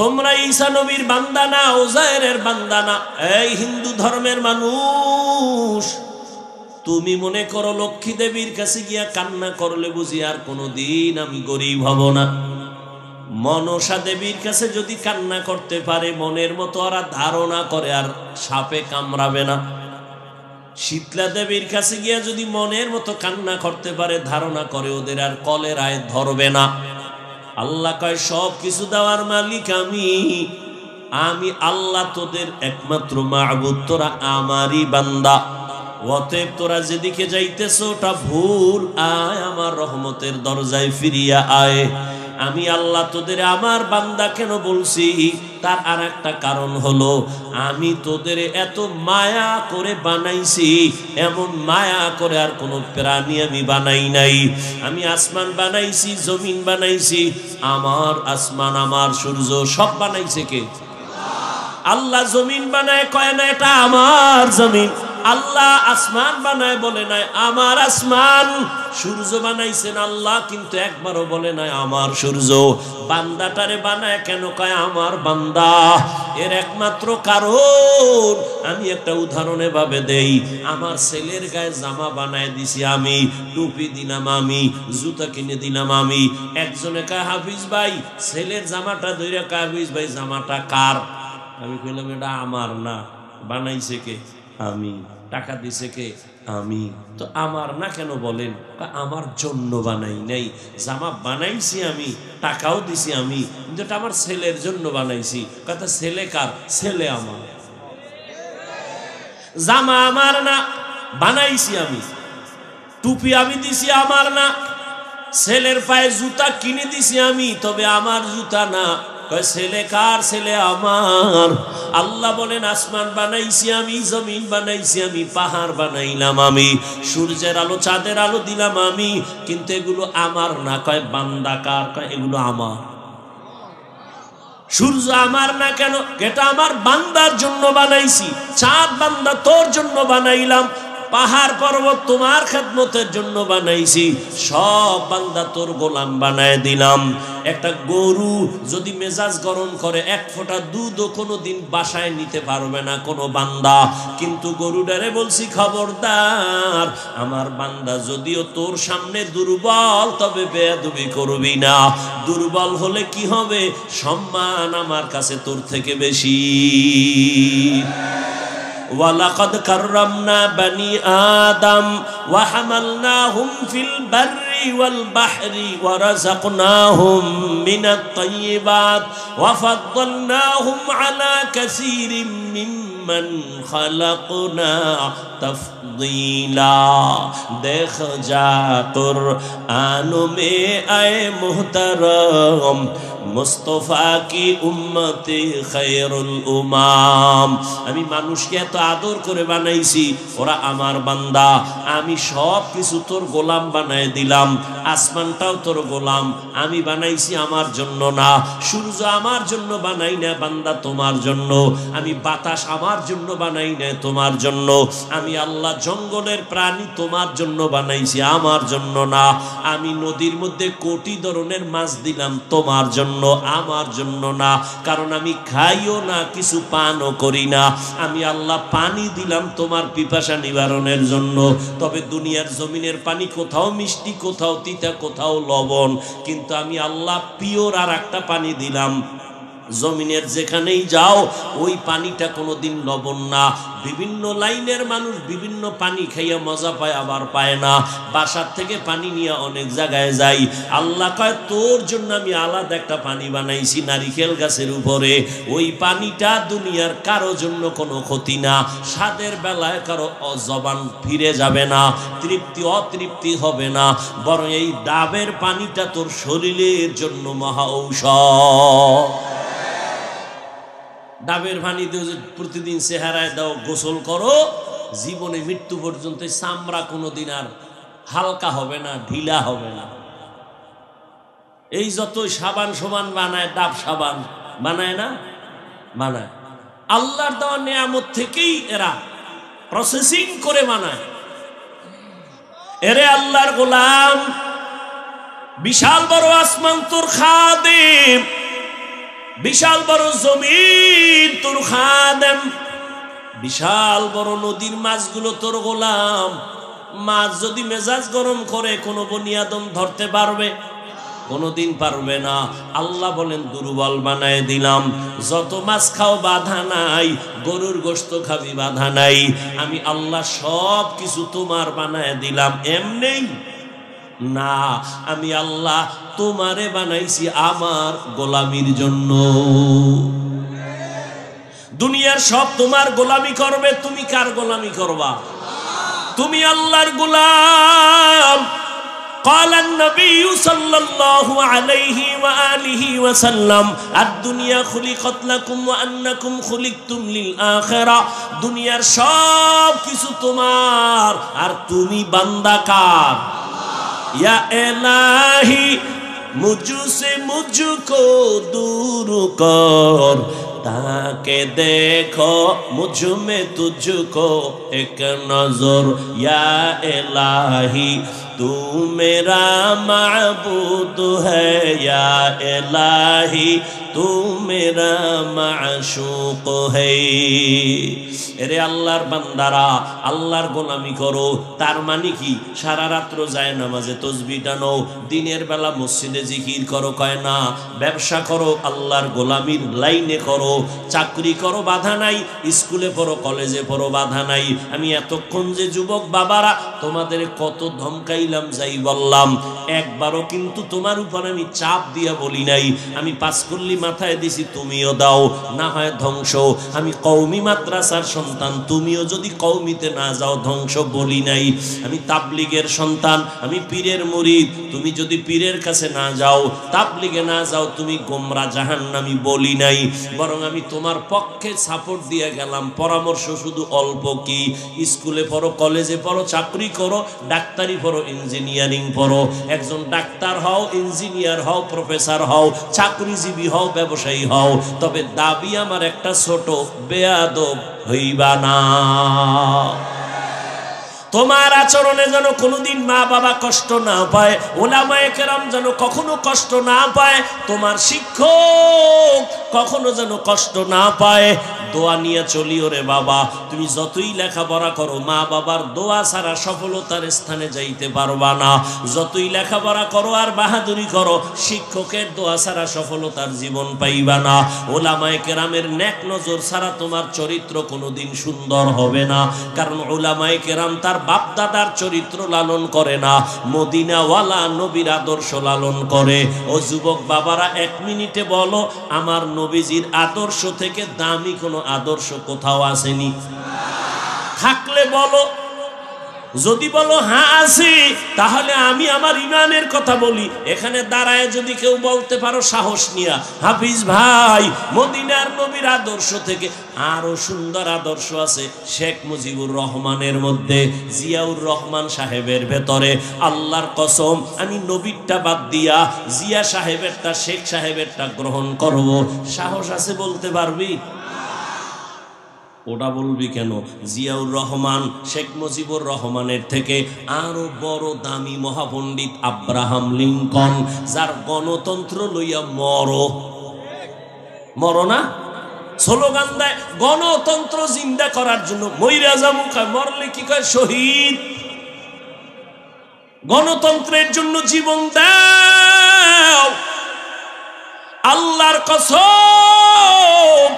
তোমরা ঈসা নবীর বান্দা না, উযায়েরের বান্দা না। এই হিন্দু ধর্মের মানুষ, তুমি মনে করো লক্ষ্মী দেবীর কাছে গিয়া কান্না করলে বুঝি আর কোনোদিন আমি গরিব হব না। মনসা দেবীর কাছে যদি কান্না করতে পারে, মনের মতো ওরা ধারণা করে আর সাপে কামড়াবে না। শীতলা দেবীর কাছে গিয়া যদি মনের মতো কান্না করতে পারে, ধারণা করে ওদের আর কলেরায় ধরবে না। আল্লাহ কয় সব কিছু দেওয়ার মালিক আমি আল্লাহ, তোদের একমাত্র মাবুদ, তোরা আমারই বান্দা। অতএব তোরা যেদিকে যাইতেছ ওটা ভুল, আয় আমার রহমতের দরজায় ফিরিয়া আয়। আমি আল্লাহ তোদের আমার বান্দা কেন বলছি, তার আর একটা কারণ হলো আমি তোদের এত মায়া করে বানাইছি, এমন মায়া করে আর কোনো প্রাণী আমি বানাই নাই। আমি আসমান বানাইছি, জমিন বানাইছি, আমার আসমান আমার সূর্য সব বানাইছে কে? আল্লাহ। জমিন বানায় কয় না এটা আমার জমিন, আল্লাহ আসমান বানায় বলে নাই আমার আসমান। সূর্য বানাইছেন আল্লাহ, কিন্তু একবারও বলে নাই আমার সূর্য। বান্দাটারে বানায় কেন কয় আমার বান্দা? এর একমাত্র কারণ আমি একটা উদাহরণে ভাবে দেই। আমার ছেলের গায়ে জামা বানায় দিছি আমি, টুপি দিলাম আমি, জুতা কিনে দিলাম আমি। একজনে কয় হাফিজ ভাই ছেলের জামাটা ধরে, কয় হাফিজ ভাই জামাটা কার? আমি কইলাম এটা আমার না, বানাইছে কে? আমি। টাকা দিছে কে? আমি। তো আমার না কেন বলেন? আমার জন্য বানাই নাই, জামা বানাইছি আমি, টাকাও দিছি আমি, কিন্তু এটা আমার ছেলের জন্য বানাইছি। কথা ছেলে কার? ছেলে আমার। জামা আমার না, বানাইছি আমি। টুপি আমি দিছি আমার না, ছেলের পায়ে জুতা কিনে দিছি আমি, তবে আমার জুতা না। ছেলে কার? ছেলে আমার। আল্লাহ বলেন আসমান বানাইছি আমি, জমিন বানাইছি আমি, পাহাড় বানাইলাম আমি, সূর্যের আলো চাঁদের আলো দিলাম আমি, কিন্তু এগুলো আমার না। কয় বান্দা কার? কয় এগুলো আমার। সূর্য আমার না কেন? এটা আমার বান্দার জন্য বানাইছি। চাঁদ বান্দা তোর জন্য বানাইলাম, পাহাড় পর্বত তোমার খেদমতের জন্য বানাইছি, সব বান্দা তোর গোলাম বানায় দিলাম। একটা গরু যদি মেজাজ গরম করে, এক ফোঁটা দুধও কোনোদিন বাসায় নিতে পারবে না কোনো বান্দা, কিন্তু গরুটারে বলছি খবরদার, আমার বান্দা যদিও তোর সামনে দুর্বল, তবে বেয়াদবি করবি না। দুর্বল হলে কি হবে? সম্মান আমার কাছে তোর থেকে বেশি। ওয়ালাকাদ কাররামনা বানি আদম ওয়া হামালনাহুম ফিল বাররি ওয়াল বাহরি ওয়া রাযাকনাহুম মিনাত তাইয়্যিবাত ওয়া ফাদ্দালনাহুম আলা কাসীরিম মিম্মান খালাকনা তাফদীলা। দেখ যা কুরআন মে আয়ে মুহতারাম, মুস্তফা কি উম্মতে খায়রুল উমাম। আমি মানুষকে এত আদর করে বানাইছি, ওরা আমার বান্দা। আমি সব কিছু তোর গোলাম বানায় দিলাম। আসমানটাও তোর গোলাম, আমি বানাইছি আমার জন্য না। সূর্য আমার জন্য বানাই না বান্দা, তোমার জন্য। আমি বাতাস আমার জন্য বানাই না, তোমার জন্য। আমি আল্লাহ জঙ্গলের প্রাণী তোমার জন্য বানাইছি, আমার জন্য না। আমি নদীর মধ্যে কোটি ধরনের মাছ দিলাম, তোমার জন্য, আমার জন্য না। কারণ আমি খাইও না, কিছু পানও করি না। আমি আল্লাহ পানি দিলাম তোমার পিপাসা নিবারণের জন্য। তবে দুনিয়ার জমিনের পানি কোথাও মিষ্টি, কোথাও তিতা, কোথাও লবণ, কিন্তু আমি আল্লাহ পিওর আর একটা পানি দিলাম। জমিনের যেখানেই যাও ওই পানিটা কোনোদিন লবণ না। বিভিন্ন লাইনের মানুষ বিভিন্ন পানি খাইয়া মজা পায়, আবার পায় না। বাসার থেকে পানি নিয়ে অনেক জায়গায় যাই। আল্লাহ কয় তোর জন্য আমি আলাদা একটা পানি বানাইছি নারিকেল গাছের উপরে। ওই পানিটা দুনিয়ার কারো জন্য কোনো ক্ষতি না। স্বাদের বেলায় কারো জবান ফিরে যাবে না, তৃপ্তি অতৃপ্তি হবে না, বরং এই ডাবের পানিটা তোর শরীরের জন্য মহা ঔষধ। ডাবের পানি দিয়ে প্রতিদিন চেহারায় দাও, গোসল করো, জীবনে মৃত্যু পর্যন্ত চামড়া কোনোদিন আর হালকা হবে না, ঢিলা হবে না। এই যতই সাবান সমান বানায়, ডাব সাবান বানায় না? বানায়। আল্লাহর দেওয়া নিয়ামত থেকেই এরা প্রসেসিং করে বানায়। এরে আল্লাহর গোলাম, বিশাল বড় আসমান তোর খাদেম, বিশাল বড় জমিন তোর খাদেম, বিশাল বড় নদীর মাছগুলো তোর গোলাম। মাছ যদি মেজাজ গরম করে কোনো বনি আদম ধরতে পারবে? কোনোদিন পারবে না। আল্লাহ বলেন দুর্বল বানায় দিলাম। যত মাছ খাও বাধা নাই, গরুর গোশত খাবি বাধা নাই। আমি আল্লাহ সব কিছু তোমার বানায় দিলাম। এমনি না, আমি আল্লাহ তোমারে বানাইছি আমার গোলামির জন্য। দুনিয়ার সব তোমার গোলামি করবে, তুমি কার গোলামি করবা? তুমি আল্লাহর গোলাম। قال النبي صلى الله عليه وآله وسلم الدنيا خلقت لكم وأنكم خلقتم للآخرة দুনিয়ার সব কিছু তোমার আর তুমি বান্দা কার या इलाही मुझसे मुझको दूर कर ताके देखो मुझ में तुझको एक नजर या इलाही तू मेरा माबूद है या इलाही तू मेरा माशूक है এরে আল্লাহর বান্দারা আল্লাহর গোলামি করো তার মানে কি সারা রাত যায় নামাজে তাসবিহ টানো দিনের বেলা মসজিদে জিকির করো কয় না ব্যবসা করো আল্লাহর গোলামির লাইনে করো চাকরি করো বাধা নাই স্কুলে পড়ো কলেজে পড়ো বাধা নাই আমি এতক্ষণ যে যুবক বাবারা তোমাদের কত ধমকাইলাম যাই বললাম একবারও কিন্তু তোমার উপর আমি চাপ দিয়া বলি নাই আমি পাস করলি মাথায় দিছি তুমিও দাও না হয় ধ্বংস আমি কওমি মাদ্রাসার সন্তান তুমিও যদি কওমিতে না যাও ধ্বংস বলি নাই আমি তাবলীগের সন্তান আমি পীরের মুরিদ তুমি যদি পীরের কাছে না যাও তাবলীগে না যাও তুমি গোমরা জাহান্নামী বলি নাই বরং আমি তোমার পক্ষে সাপোর্ট দিয়ে গেলাম পরামর্শ শুধু অল্প কি স্কুলে পড়ো কলেজে পড়ো চাকরি করো ডাক্তারি পড়ো ইঞ্জিনিয়ারিং পড়ো একজন ডাক্তার হও ইঞ্জিনিয়ার হও প্রফেসর হও চাকরিজীবী হও ব্যবসায়ী হও তবে দাবি আমার একটা ছোট বেয়াদব হইবা না তোমার আচরণে যেন কোনোদিন মা বাবা কষ্ট না পায় উলামায়ে কেরাম যেন কখনো কষ্ট না পায় তোমার শিক্ষক কখনো যেন কষ্ট না পায় দোয়া নিয়ে চলিও রে বাবা তুমি যতই লেখাপড়া করো মা বাবার দোয়া ছাড়া সফলতার স্থানে যাইতে পারবা না যতই লেখাপড়া করো আর বাহাদুরি করো শিক্ষকের দোয়া ছাড়া সফলতার জীবন পাইবা না উলামায়ে কেরামের নেক নজর ছাড়া তোমার চরিত্র কোনোদিন সুন্দর হবে না কারণ উলামায়ে কেরাম তার বাপ দাদার চরিত্র লালন করে না মদিনাওয়ালা নবীর আদর্শ লালন করে ও যুবক বাবারা এক মিনিটে বলো আমার নবীজির আদর্শ থেকে দামি কোনো আদর্শ কোথাও আসেনি থাকলে বলো যদি বলো হ্যাঁ আছে তাহলে আমি আমার ঈমানের কথা বলি এখানে দাঁড়ায় যদি কেউ বলতে পারো সাহস নিয়া হাফিজ ভাই মদিনার নবীর আদর্শ থেকে আরো সুন্দর আদর্শ আছে শেখ মুজিবুর রহমানের মধ্যে জিয়াউর রহমান সাহেবের ভেতরে আল্লাহর কসম আমি নবীরটা বাদ দিয়া জিয়া সাহেবেরটা শেখ সাহেবেরটা গ্রহণ করব সাহস আছে বলতে পারবি ওটা বলবি কেন জিয়াউর রহমান শেখ মুজিবুর রহমানের থেকে আরো বড় দামি মহাপণ্ডিত আব্রাহাম লিঙ্কন যার গণতন্ত্র লইয়া মরো না স্লোগান দেয় গণতন্ত্র জিন্দা করার জন্য মইরা যামু কয় মরলে কি কয় শহীদ গণতন্ত্রের জন্য জীবন দাও আল্লাহর কসম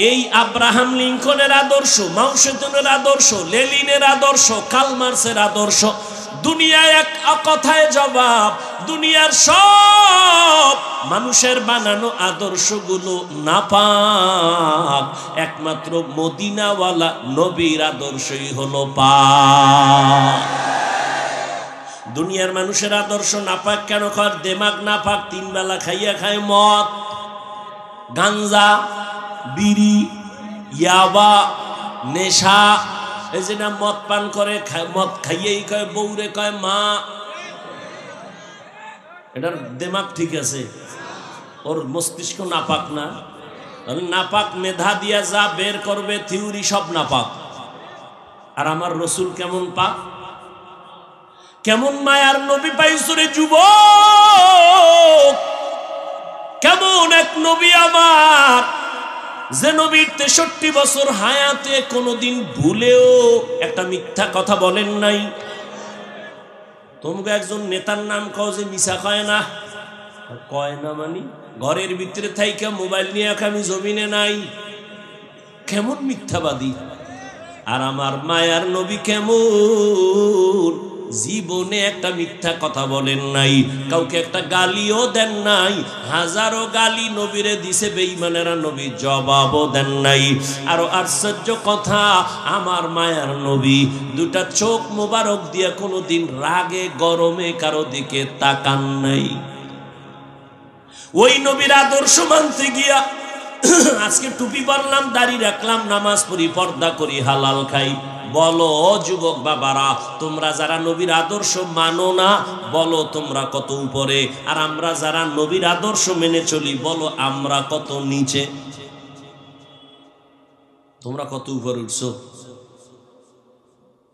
এই আব্রাহাম লিঙ্কনের আদর্শ মাও সেতুনের আদর্শ লেনিনের আদর্শ কার্ল মার্ক্সের আদর্শ দুনিয়ায় এক কথায় জবাব দুনিয়ার সব মানুষের বানানো আদর্শগুলো নাপাক একমাত্র মদিনাওয়ালা নবীর আদর্শই হলো পাক দুনিয়ার মানুষের আদর্শ নাপাক কেন কর দেমাগ নাপাক তিন বেলা খাইয়া খায় মদ গাঞ্জা বিড়ি ইয়াবা নেশা এই যে না মদ পান করে মদ খাইয়েই কয় বউরে কয় মা এটার দেমাগ ঠিক আছে ওর মস্তিষ্ক নাপাক না তাহলে নাপাক মেধা দিয়া যা বের করবে থিওরি সব নাপাক আর আমার রসুল কেমন পাক কেমন মায়ার নবী পাইছো রে যুবক কেমন এক নবী আমার যে নবীর 63 বছর হায়াতে কোনোদিন ভুলেও একটা মিথ্যা কথা বলেন নাই তোমরা একজন নেতার নাম কও যে মিছা কয় না মানে ঘরের ভিতরে থাইকা মোবাইল নিয়ে আমি জমিনে নাই কেমন মিথ্যাবাদী আর আমার মায়ার নবী কেমন জীবনে একটা মিথ্যা কথা বলেন নাই, কাউকে একটা গালিও দেন নাই। হাজারো গালি নবীরে দিছে বেঈমানেরা, নবী জবাবও দেন নাই। আরো আশ্চর্য কথা, আমার মায়ার নবী দুটা চোখ মোবারক দিয়ে কোনোদিন রাগে গরমে কারো দিকে তাকান নাই। ওই নবীর আদর্শ মানতে গিয়া আজকে টুপি পরলাম, দাড়ি রাখলাম, নামাজ পড়ি, পর্দা করি, হালাল খাই। বলো যুবক বাবারা, তোমরা যারা নবীর আদর্শ মানো না, বলো তোমরা কত উপরে, আর আমরা যারা নবীর আদর্শ মেনে চলি, বলো আমরা কত নিচে। তোমরা কত উপরে উঠছো?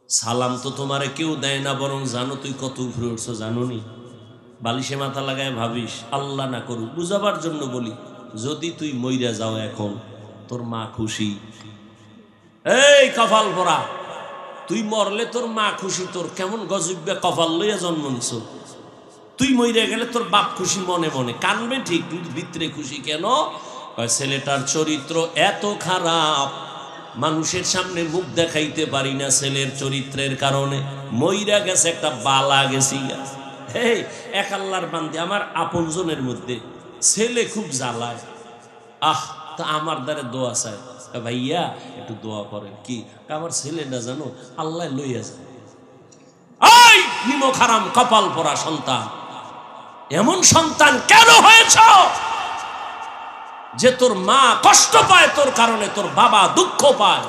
সালাম তো তোমারে কেউ দেয় না, বরং জানো তুই কত উপরে উঠছো, জানো নি? বালিশে মাথা লাগায় ভাবিস, আল্লাহ না করুক, বুঝাবার জন্য বলি, যদি তুই মইরা যাও এখন, তোর মা খুশি? এই কপাল ভরা, তুই মরলে তোর মা খুশি, তোর কেমন গজবে কপাল লইয়া জন্ম নিছ। তুই মইরা গেলে তোর বাপ খুশি, মনে মনে কানবে ঠিক, কিন্তু ভিতরে খুশি কেন? ছেলেটার চরিত্র এত খারাপ, মানুষের সামনে মুখ দেখাইতে পারি না ছেলের চরিত্রের কারণে। মইরা গেছে, একটা বালা গেছি। এই এক আল্লাহর বান্দে, আমার আপনজনের মধ্যে ছেলে খুব জ্বালায়, তা আমার দ্বারা দোয়া চায়, ভাইয়া একটু দোয়া করেন। কি? আমার ছেলেটা জানো আল্লাহ লইয়া যায়। এই নিমক হারাম কপাল পরা সন্তান, এমন সন্তান কেন হয়েছ যে তোর মা কষ্ট পায় তোর কারণে, তোর বাবা দুঃখ পায়,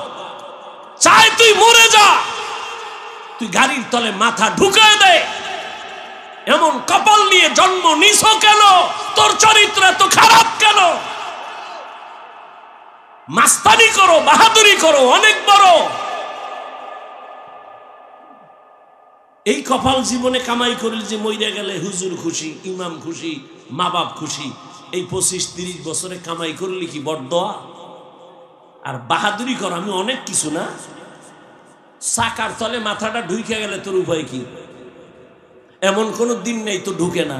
চায় তুই মরে যা, তুই গাড়ির তলে মাথা ঢুকায় দে। এমন কপাল নিয়ে জন্ম নিছ কেন? তোর চরিত্র এত খারাপ কেন? মাস্তানি করো, বাহাদুরি করো, অনেক বড়। এই কপাল জীবনে কামাই করিল যে মইরা গেলে হুজুর খুশি, ইমাম খুশি, মা বাপ খুশি। এই 25-30 বছরে কামাই করলি কি বড়দোয়া? আর বাহাদুরি কর, আমি অনেক কিছু না। চাকার তলে মাথাটা ঢুকে গেলে তোর উপায় কি? এমন কোন দিন নেই তো ঢুকে না।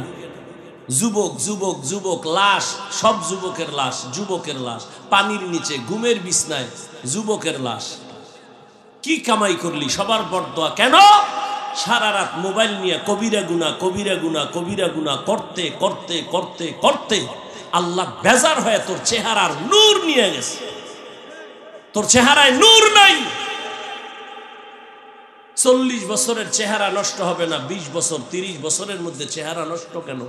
যুবক যুবক যুবক, লাশ, সব যুবকের লাশ, যুবকের লাশ, পানির নিচে ঘুমের বিছনায় যুবকের লাশ। কি কামাই করলি? সবার বড়দোয়া কেন? সারা রাত মোবাইল নিয়ে কবিরা গুনাহ, কবিরা গুনাহ, কবিরা গুনাহ করতে করতে করতে করতে আল্লাহ বেজার হয়ে তোর চেহারার নূর নিয়ে গেছে। তোর চেহারায় নূর নাই। 40 বছরের চেহারা নষ্ট হবে না, 20 বছর 30 বছরের মধ্যে চেহারা নষ্ট কেন?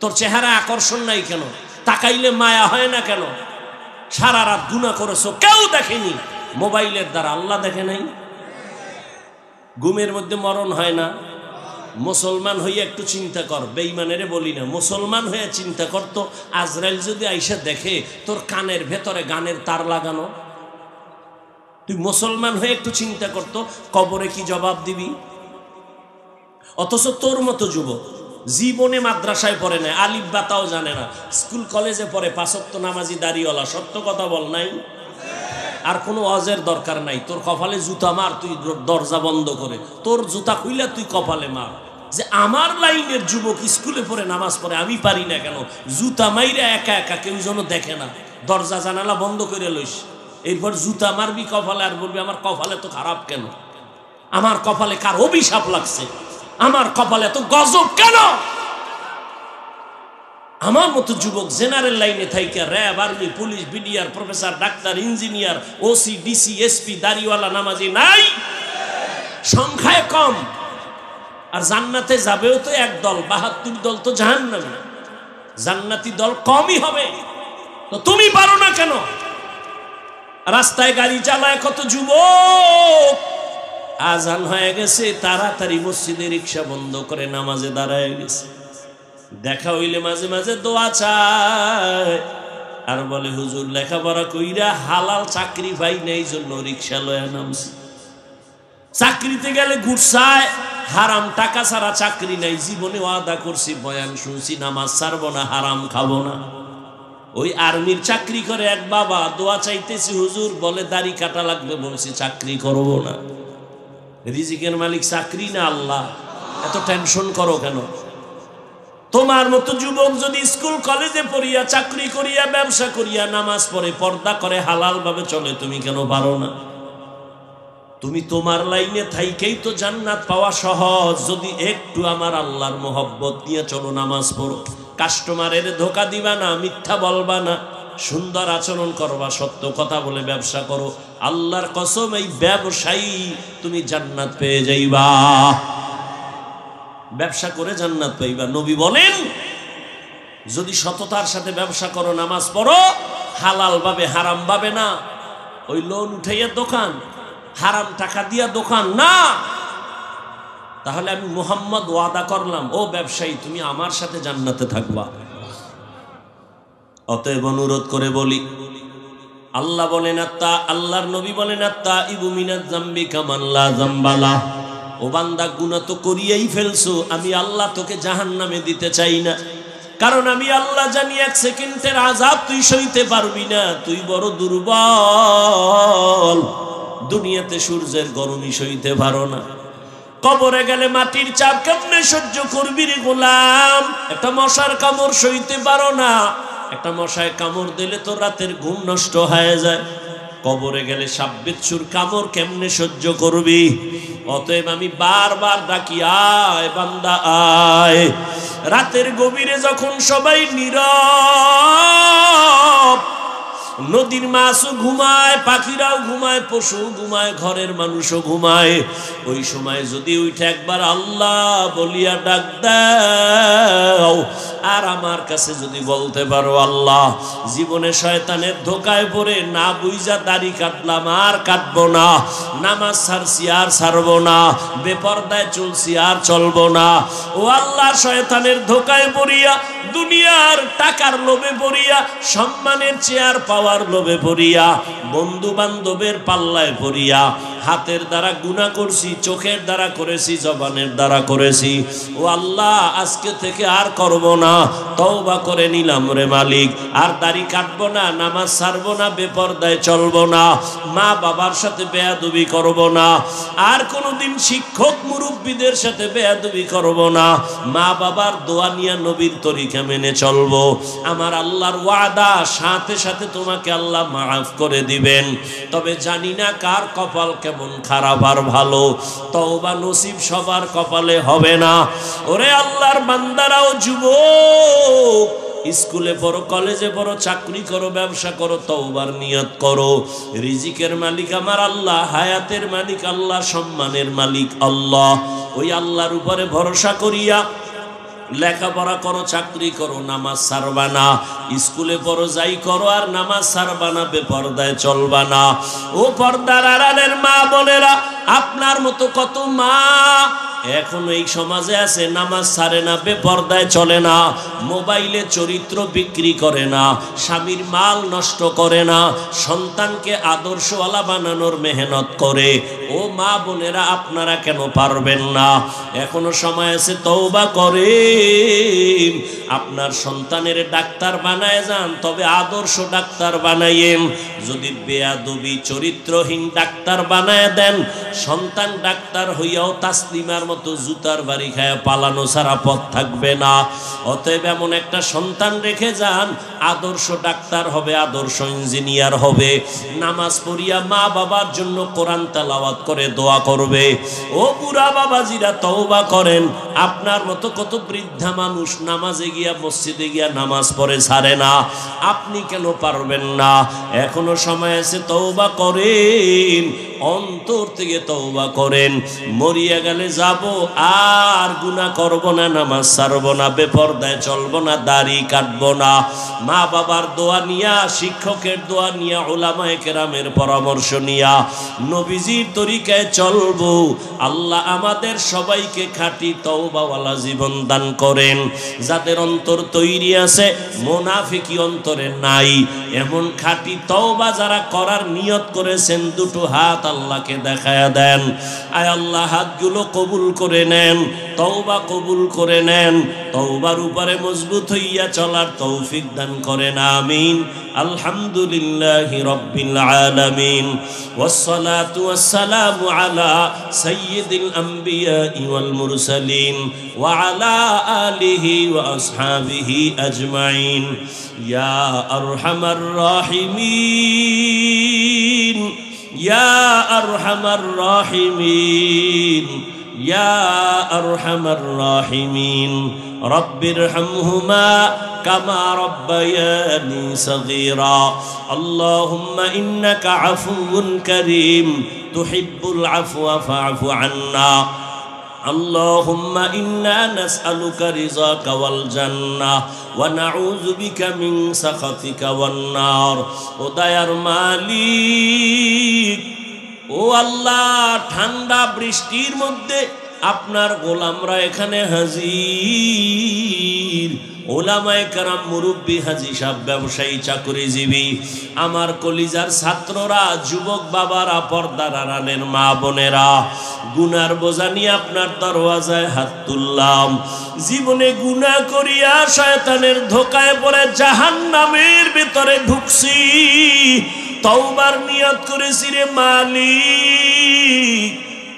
তোর চেহারা আকর্ষণ নাই কেন? তাকাইলে মায়া হয় না কেন? সারা রাত গুনাহ করেছো, কেউ দেখেনি, মোবাইলের দ্বারা আল্লাহ দেখে নাই। ঘুমের মধ্যে মরণ হয় না। মুসলমান হয়ে একটু চিন্তা কর, বেঈমানেরে বলি না, মুসলমান হয়ে চিন্তা করতো, আজরাইল যদি আইসা দেখে তোর কানের ভেতরে গানের তার লাগানো, তুই মুসলমান হয়ে একটু চিন্তা করতো, কবরে কি জবাব দিবি? অথচ তোর মতো যুবক জীবনে মাদ্রাসায় পড়ে নাই, আলিফ বাতাও জানে না, স্কুল কলেজে পড়ে, 5 ওয়াক্ত নামাজি দাড়িওয়ালা, সত্য কথা বল নাই? আর কোনো ওয়াজের দরকার নাই। তোর কপালে জুতা মার, তুই দরজা বন্ধ করে, তোর জুতা খুইলা তুই কপালে মার। যে আমার লাইনের যুবক স্কুলে পড়ে নামাজ পড়ে, আমি পারি না কেন? জুতা মাইরা একা একা, কেউ যেন দেখে না, দরজা জানালা বন্ধ করে লইস। এরপর জুতা মারবি কপালে, আর বলবি আমার কপালে তো খারাপ কেন? আমার কপালে কার অভিশাপ লাগছে? আমার কপালে তো গজব কেন? আমার মতো যুবক জেনারেল লাইনে থাইকা RAB, army, police, BDR, professor, doctor, engineer, OC, DC, SP, দাড়িওয়ালা নামাজি নাই, সংখ্যায় কম। আর জান্নাতে যাবেও তো এক দল, 72 দল তো জাহান্নামে। জান্নাতি দল কমই হবে, তো তুমি পারো না কেন? রাস্তায় গাড়ি চালায় কত যুবক, আজান হয়ে গেছে, তাড়াতাড়ি মসজিদে রিক্সা বন্ধ করে নামাজে দাঁড়ায় গেছে। দেখা হইলে মাঝে মাঝে দোয়া চায়, আর বলে হুজুর লেখাপড়া কইরা হালাল চাকরি পাই না, এই জন্য রিক্সা লয়া নামছি। চাকরিতে গেলে ঘুরছায়, হারাম টাকা ছাড়া চাকরি নাই। জীবনে ওয়াদা করছি, বয়ান শুনছি, নামাজ ছাড়বো না, হারাম খাবো না। ওই আর্মির চাকরি করে এক বাবা, দোয়া চাইতেছি হুজুর, বলে দাড়ি কাটা লাগবে, বলছি চাকরি করবো না। রিজিকের মালিক চাকরি না আল্লাহ, এত টেনশন করো কেন? তোমার মতো যুবক যদি স্কুল কলেজে পড়িয়া, চাকরি করিয়া, ব্যবসা করিয়া, নামাজ পড়ে, পর্দা করে, হালাল ভাবে চলে, তুমি কেন পারো না? তুমি তোমার লাইনে থাইকেই তো জান্নাত পাওয়া সহজ। যদি একটু আমার আল্লাহর মোহব্বত নিয়ে চলো, নামাজ পড়ো, কাস্টমারের ধোকা দিবা না, মিথ্যা বলবা না, সুন্দর আচরণ করবা, সত্য কথা বলে ব্যবসা করো, আল্লাহর কসম এই ব্যবসায়ী তুমি জান্নাত পেয়ে যাইবা। ব্যবসা করে জান্নাত পাইবা। নবী বলেন যদি সততার সাথে ব্যবসা করো, নামাজ পড়ো, হালাল ভাবে, হারাম ভাবে না, ওই লোন উঠাইয়া দোকান, হারাম টাকা দিয়া দোকান না, তাহলে আমি মুহাম্মদ ওয়াদা করলাম, ও ব্যবসায়ী তুমি আমার সাথে জান্নাতে থাকবা। অতএব অনুরোধ করে বলি, আল্লাহ বলেন আল্লাহর নবী বলেন আত্তাইবু মিনাজ যামবি কামান লা যামবালা। ও বান্দা, গুনাহ তো করিয়েই ফেলছো, আমি আল্লাহ তোকে জাহান্নামে দিতে চাই না, কারণ আমি আল্লাহ জানি 1 সেকেন্ডের আযাব তুই সইতে পারবি না, তুই বড় দুর্বল, দুনিয়াতে সূর্যের গরমই সইতে পারো না, কবরে গেলে মাটির চাপ কেমনে সহ্য করবি রে গোলাম, একটা মশার কামড় সইতে পারো না, একটা মশায় কামড় দিলে তো রাতের ঘুম নষ্ট হয়ে যায়, কবরে গেলে সাপ বিচ্ছুর কামড় কেমনে সহ্য করবি। অতএব আমি বারবার ডাকি, আয় বান্দা আয়। রাতের গভীরে যখন সবাই নীরব, নদীর মাছও ঘুমায়, পাখিরাও ঘুমায়, পশু ঘুমায়, ঘরের মানুষও ঘুমায়, ওই সময় যদি উঠে একবার আল্লাহ বলিয়া ডাক দাও, আর আমার কাছে যদি বলতে পারো আল্লাহ জীবনে শয়তানের ধোকায় পড়ে না বুইজা দাড়ি কাটলাম, আর কাটবো না, নামাজ ছাড়ছি আর ছাড়বো না, বেপরদায় চলছি আর চলবো না, ও আল্লাহ শয়তানের ধোকায় পড়িয়া, দুনিয়ার টাকার লোভে পড়িয়া, সম্মানের চেয়ার পাওয়ার লোভে পড়িয়া, বন্ধু বান্ধবের পাল্লায় পড়িয়া, হাতের দ্বারা গুনাহ করছি, চোখের দ্বারা করেছি, জবানের দ্বারা করেছি, ও আল্লাহ আজকে থেকে আর করব না, তওবা করে নিলাম রে মালিক, আর দাড়ি কাটবো না, নামাজ ছাড়বো না, বেপরদায় চলবো না, মা বাবার সাথে বেয়াদবি করব না, আর কোনোদিন শিক্ষক মুরব্বীদের সাথে বেয়াদবি করব না, মা বাবার দোয়া নিয়ে নবীর তরিকা মেনে চলবো। আমার আল্লাহর ওয়াদা, সাথে সাথে তোমাকে আল্লাহ মাফ করে দিবেন। তবে জানি না কার কপাল কেমন খারাপ আর ভালো, তওবা নসিব সবার কপালে হবে না। ওরে আল্লাহর বান্দারাও, যুবক, স্কুলে পড়ো, কলেজে পড়ো, চাকরি করো, ব্যবসা করো, তওবার নিয়ত করো। রিজিকের মালিক আমার আল্লাহ, হায়াতের মালিক আল্লাহ, সম্মানের মালিক আল্লাহ। ওই আল্লাহর উপরে ভরসা করিয়া লেখাপড়া করো, চাকরি করো, নামাজ ছাড়বা না, স্কুলে পড়ো, যাই করো, আর নামাজ ছাড়বা না, বেপরদায় চলবা না। ও পর্দার আড়ালের মা বোনেরা, আপনার মতো কত মা এখন এই সমাজে আছে, নামাজ ছাড়ে না, বেপরদায় চলে না, মোবাইলে চরিত্র বিক্রি করে না, স্বামীর মাল নষ্ট করে না, সন্তানকে আদর্শওয়ালা বানানোর মেহনত করে। ও মা বোনেরা, আপনারা কেন পারবেন না? এখনো সময় আছে, তওবা করেন, আপনার সন্তানের ডাক্তার বানায় যান, তবে আদর্শ ডাক্তার বানাইয়েন। যদি বেয়াদবি চরিত্রহীন ডাক্তার বানায় দেন, সন্তান ডাক্তার হইয়াও তাসলিমার মতো জুতার বাড়ি খায় পালানো ছাড়া পথ থাকবে না। অতএব এমন একটা সন্তান রেখে যান, আদর্শ ডাক্তার হবে, আদর্শ ইঞ্জিনিয়ার হবে, নামাজ পড়িয়া মা বাবার জন্য কোরআন তেলাওয়াত করে দোয়া করবে। ও বুড়া বাবাজিরা, তওবা করেন। আপনার মতো কত বৃদ্ধা মানুষ নামাজে গিয়া, মসজিদে গিয়া নামাজ পড়ে ছাড়ে না, আপনি কেন পারবেন না? এখনো সময় আছে, তওবা করেন, অন্তর থেকে তওবা করেন। মরিয়া গেলে যাব, আর গুনাহ করব না, নামাজ ছাড়ব না, বেপরদায় চলব না, দাড়ি কাটব না, মা বাবার দোয়া নিয়া, শিক্ষকের দোয়া নিয়া, উলামায়ে কেরামের পরামর্শ নিয়া নবীজির তরিকায় চলব। আল্লাহ আমাদের সবাইকে খাঁটি তওবাওয়ালা জীবন দান করেন। যাদের অন্তর তৈরি আছে, মুনাফিকি অন্তরে নাই, এমন খাঁটি তওবা যারা করার নিয়ত করেছেন, দুটো হাত আল্লাহকে দেখায়া দেন। আয় আল্লাহ, হাতগুলো কবুল করে নেন, তওবা কবুল করে নেন, তওবার উপরে মজবুত হইয়া চলার তৌফিক দান করেন, আমিন। আলহামদুলিল্লাহি রাব্বিল আলামিন, ওয়াসসালাতু ওয়াসসালামু আলা সাইয়্যিদিল আমবিয়া ওয়াল মুরসালিন ওয়া আলা আলিহি ওয়া আসহাবিহি আজমাইন। ইয়া আরহামার রাহিমিন, ইয়া আরহামার রাহিমিন ইয়া আরহামার রাহিমিন রব্বিরহামহুমা কামা রাব্বায়ানি সগীরা আল্লাহুম্মা ইন্নাকা আফুউন কারীম তুহিব্বুল আফওয়া ফা'ফু আন্না اللهم إنا نسألك رضاك والجنة ونعوذ بك من سخطك والنار ও দয়ার মালিক ও আল্লাহ ঠান্ডা বৃষ্টির মধ্যে আপনার গোলামরা এখানে হাজির ওলামায়ে কেরাম মুরব্বী হাজী সাহেব ব্যবসায়ী চাকরিজীবী আমার কলিজার ছাত্ররা যুবক বাবারা পর্দার আড়ালের মা বোনেরা গুনার বোঝা নিয়ে আপনার দরওয়াজায় হাত তুললাম জীবনে গুনাহ করিয়া শয়তানের ধোকায় পড়ে জাহান্নামের ভিতরে ঢুকছি তওবার নিয়ত করেছি রে মালিক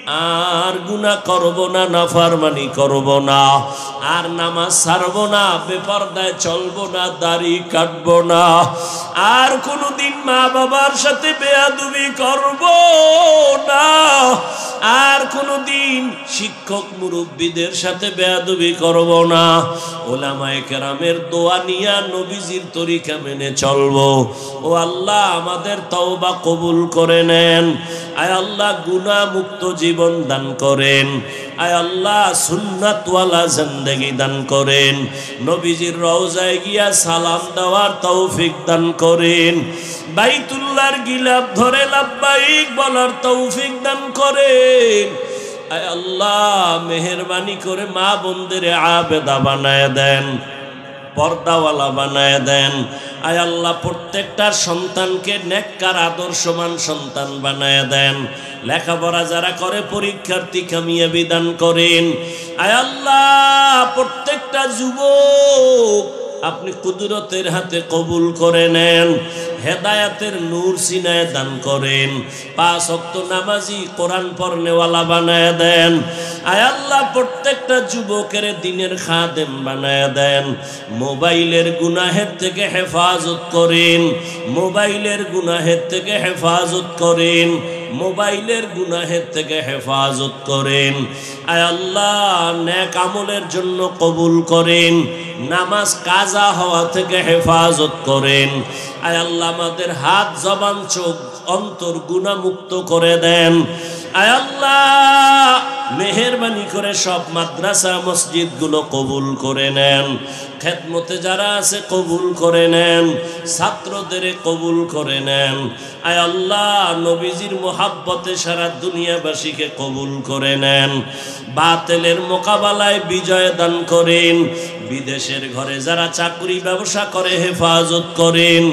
আর গুনাহ করব না নাফরমানি করব না আর নামাজ ছাড়ব না বেপরদায় চলব না দাড়ি কাটব না আর কোনদিন মা বাবার সাথে বেয়াদবি করব না আর কোনদিন শিক্ষক মুরব্বীদের সাথে বেয়াদবি করব না ওলামায়ে কেরামের দোয়া নিয়া নবীজির তরিকা মেনে চলব ও আল্লাহ আমাদের তওবা কবুল করে নেন আয় আল্লাহ গুনাহ মুক্ত জীবন দান করেন আয় আল্লাহ সুন্নাতওয়ালা জিন্দেগি দান করেন নবীজির রওজায় গিয়া সালাম দেওয়ার তৌফিক দান করেন বাইতুল্লাহর গিলাফ ধরে লাব্বাইক বলার তৌফিক দান করেন আয় আল্লাহ মেহেরবানি করে মা বোনদের আবেদা বানায় দেন পর্দাওয়ালা বানায় দেন আয় আল্লাহ প্রত্যেকটা সন্তানকে নেককার আদর্শবান সন্তান বানায় দেন লেখাপড়া যারা করে পরীক্ষার্থী কামিয়াবি দান করেন আয় আল্লাহ প্রত্যেকটা যুবক আপনি কুদরতের হাতে কবুল করে নেন হেদায়েতের নূর সিনায় দান করেন 5 ওয়াক্ত নামাজি কোরআন পড়নেওয়ালা বানায় দেন আয় আল্লাহ প্রত্যেকটা যুবকের দ্বীনের খাদেম বানায় দেন মোবাইলের গুনাহের থেকে হেফাজত করেন মোবাইলের গুনাহের থেকে হেফাজত করেন মোবাইলের গুনাহের থেকে হেফাজত করেন আয় আল্লাহ নেক আমলের জন্য কবুল করেন নামাজ কাজা হওয়া থেকে হেফাজত করেন আয় আল্লাহ আমাদের হাত জবান চোখ অন্তর গুনাহ মুক্ত করে দেন আয় আল্লাহ মেহেরবানি করে সব মাদ্রাসা মসজিদ গুলো কবুল করে নেন খেদমতে যারা আছে কবুল করে নেন ছাত্রদের কবুল করে নেন আয় আল্লাহ নবীজির মোহাব্বতে সারা দুনিয়াবাসীকে কবুল করে নেন বাতিলের মোকাবেলায় বিজয় দান করেন বিদেশের ঘরে যারা চাকরি ব্যবসা করে হেফাজত করেন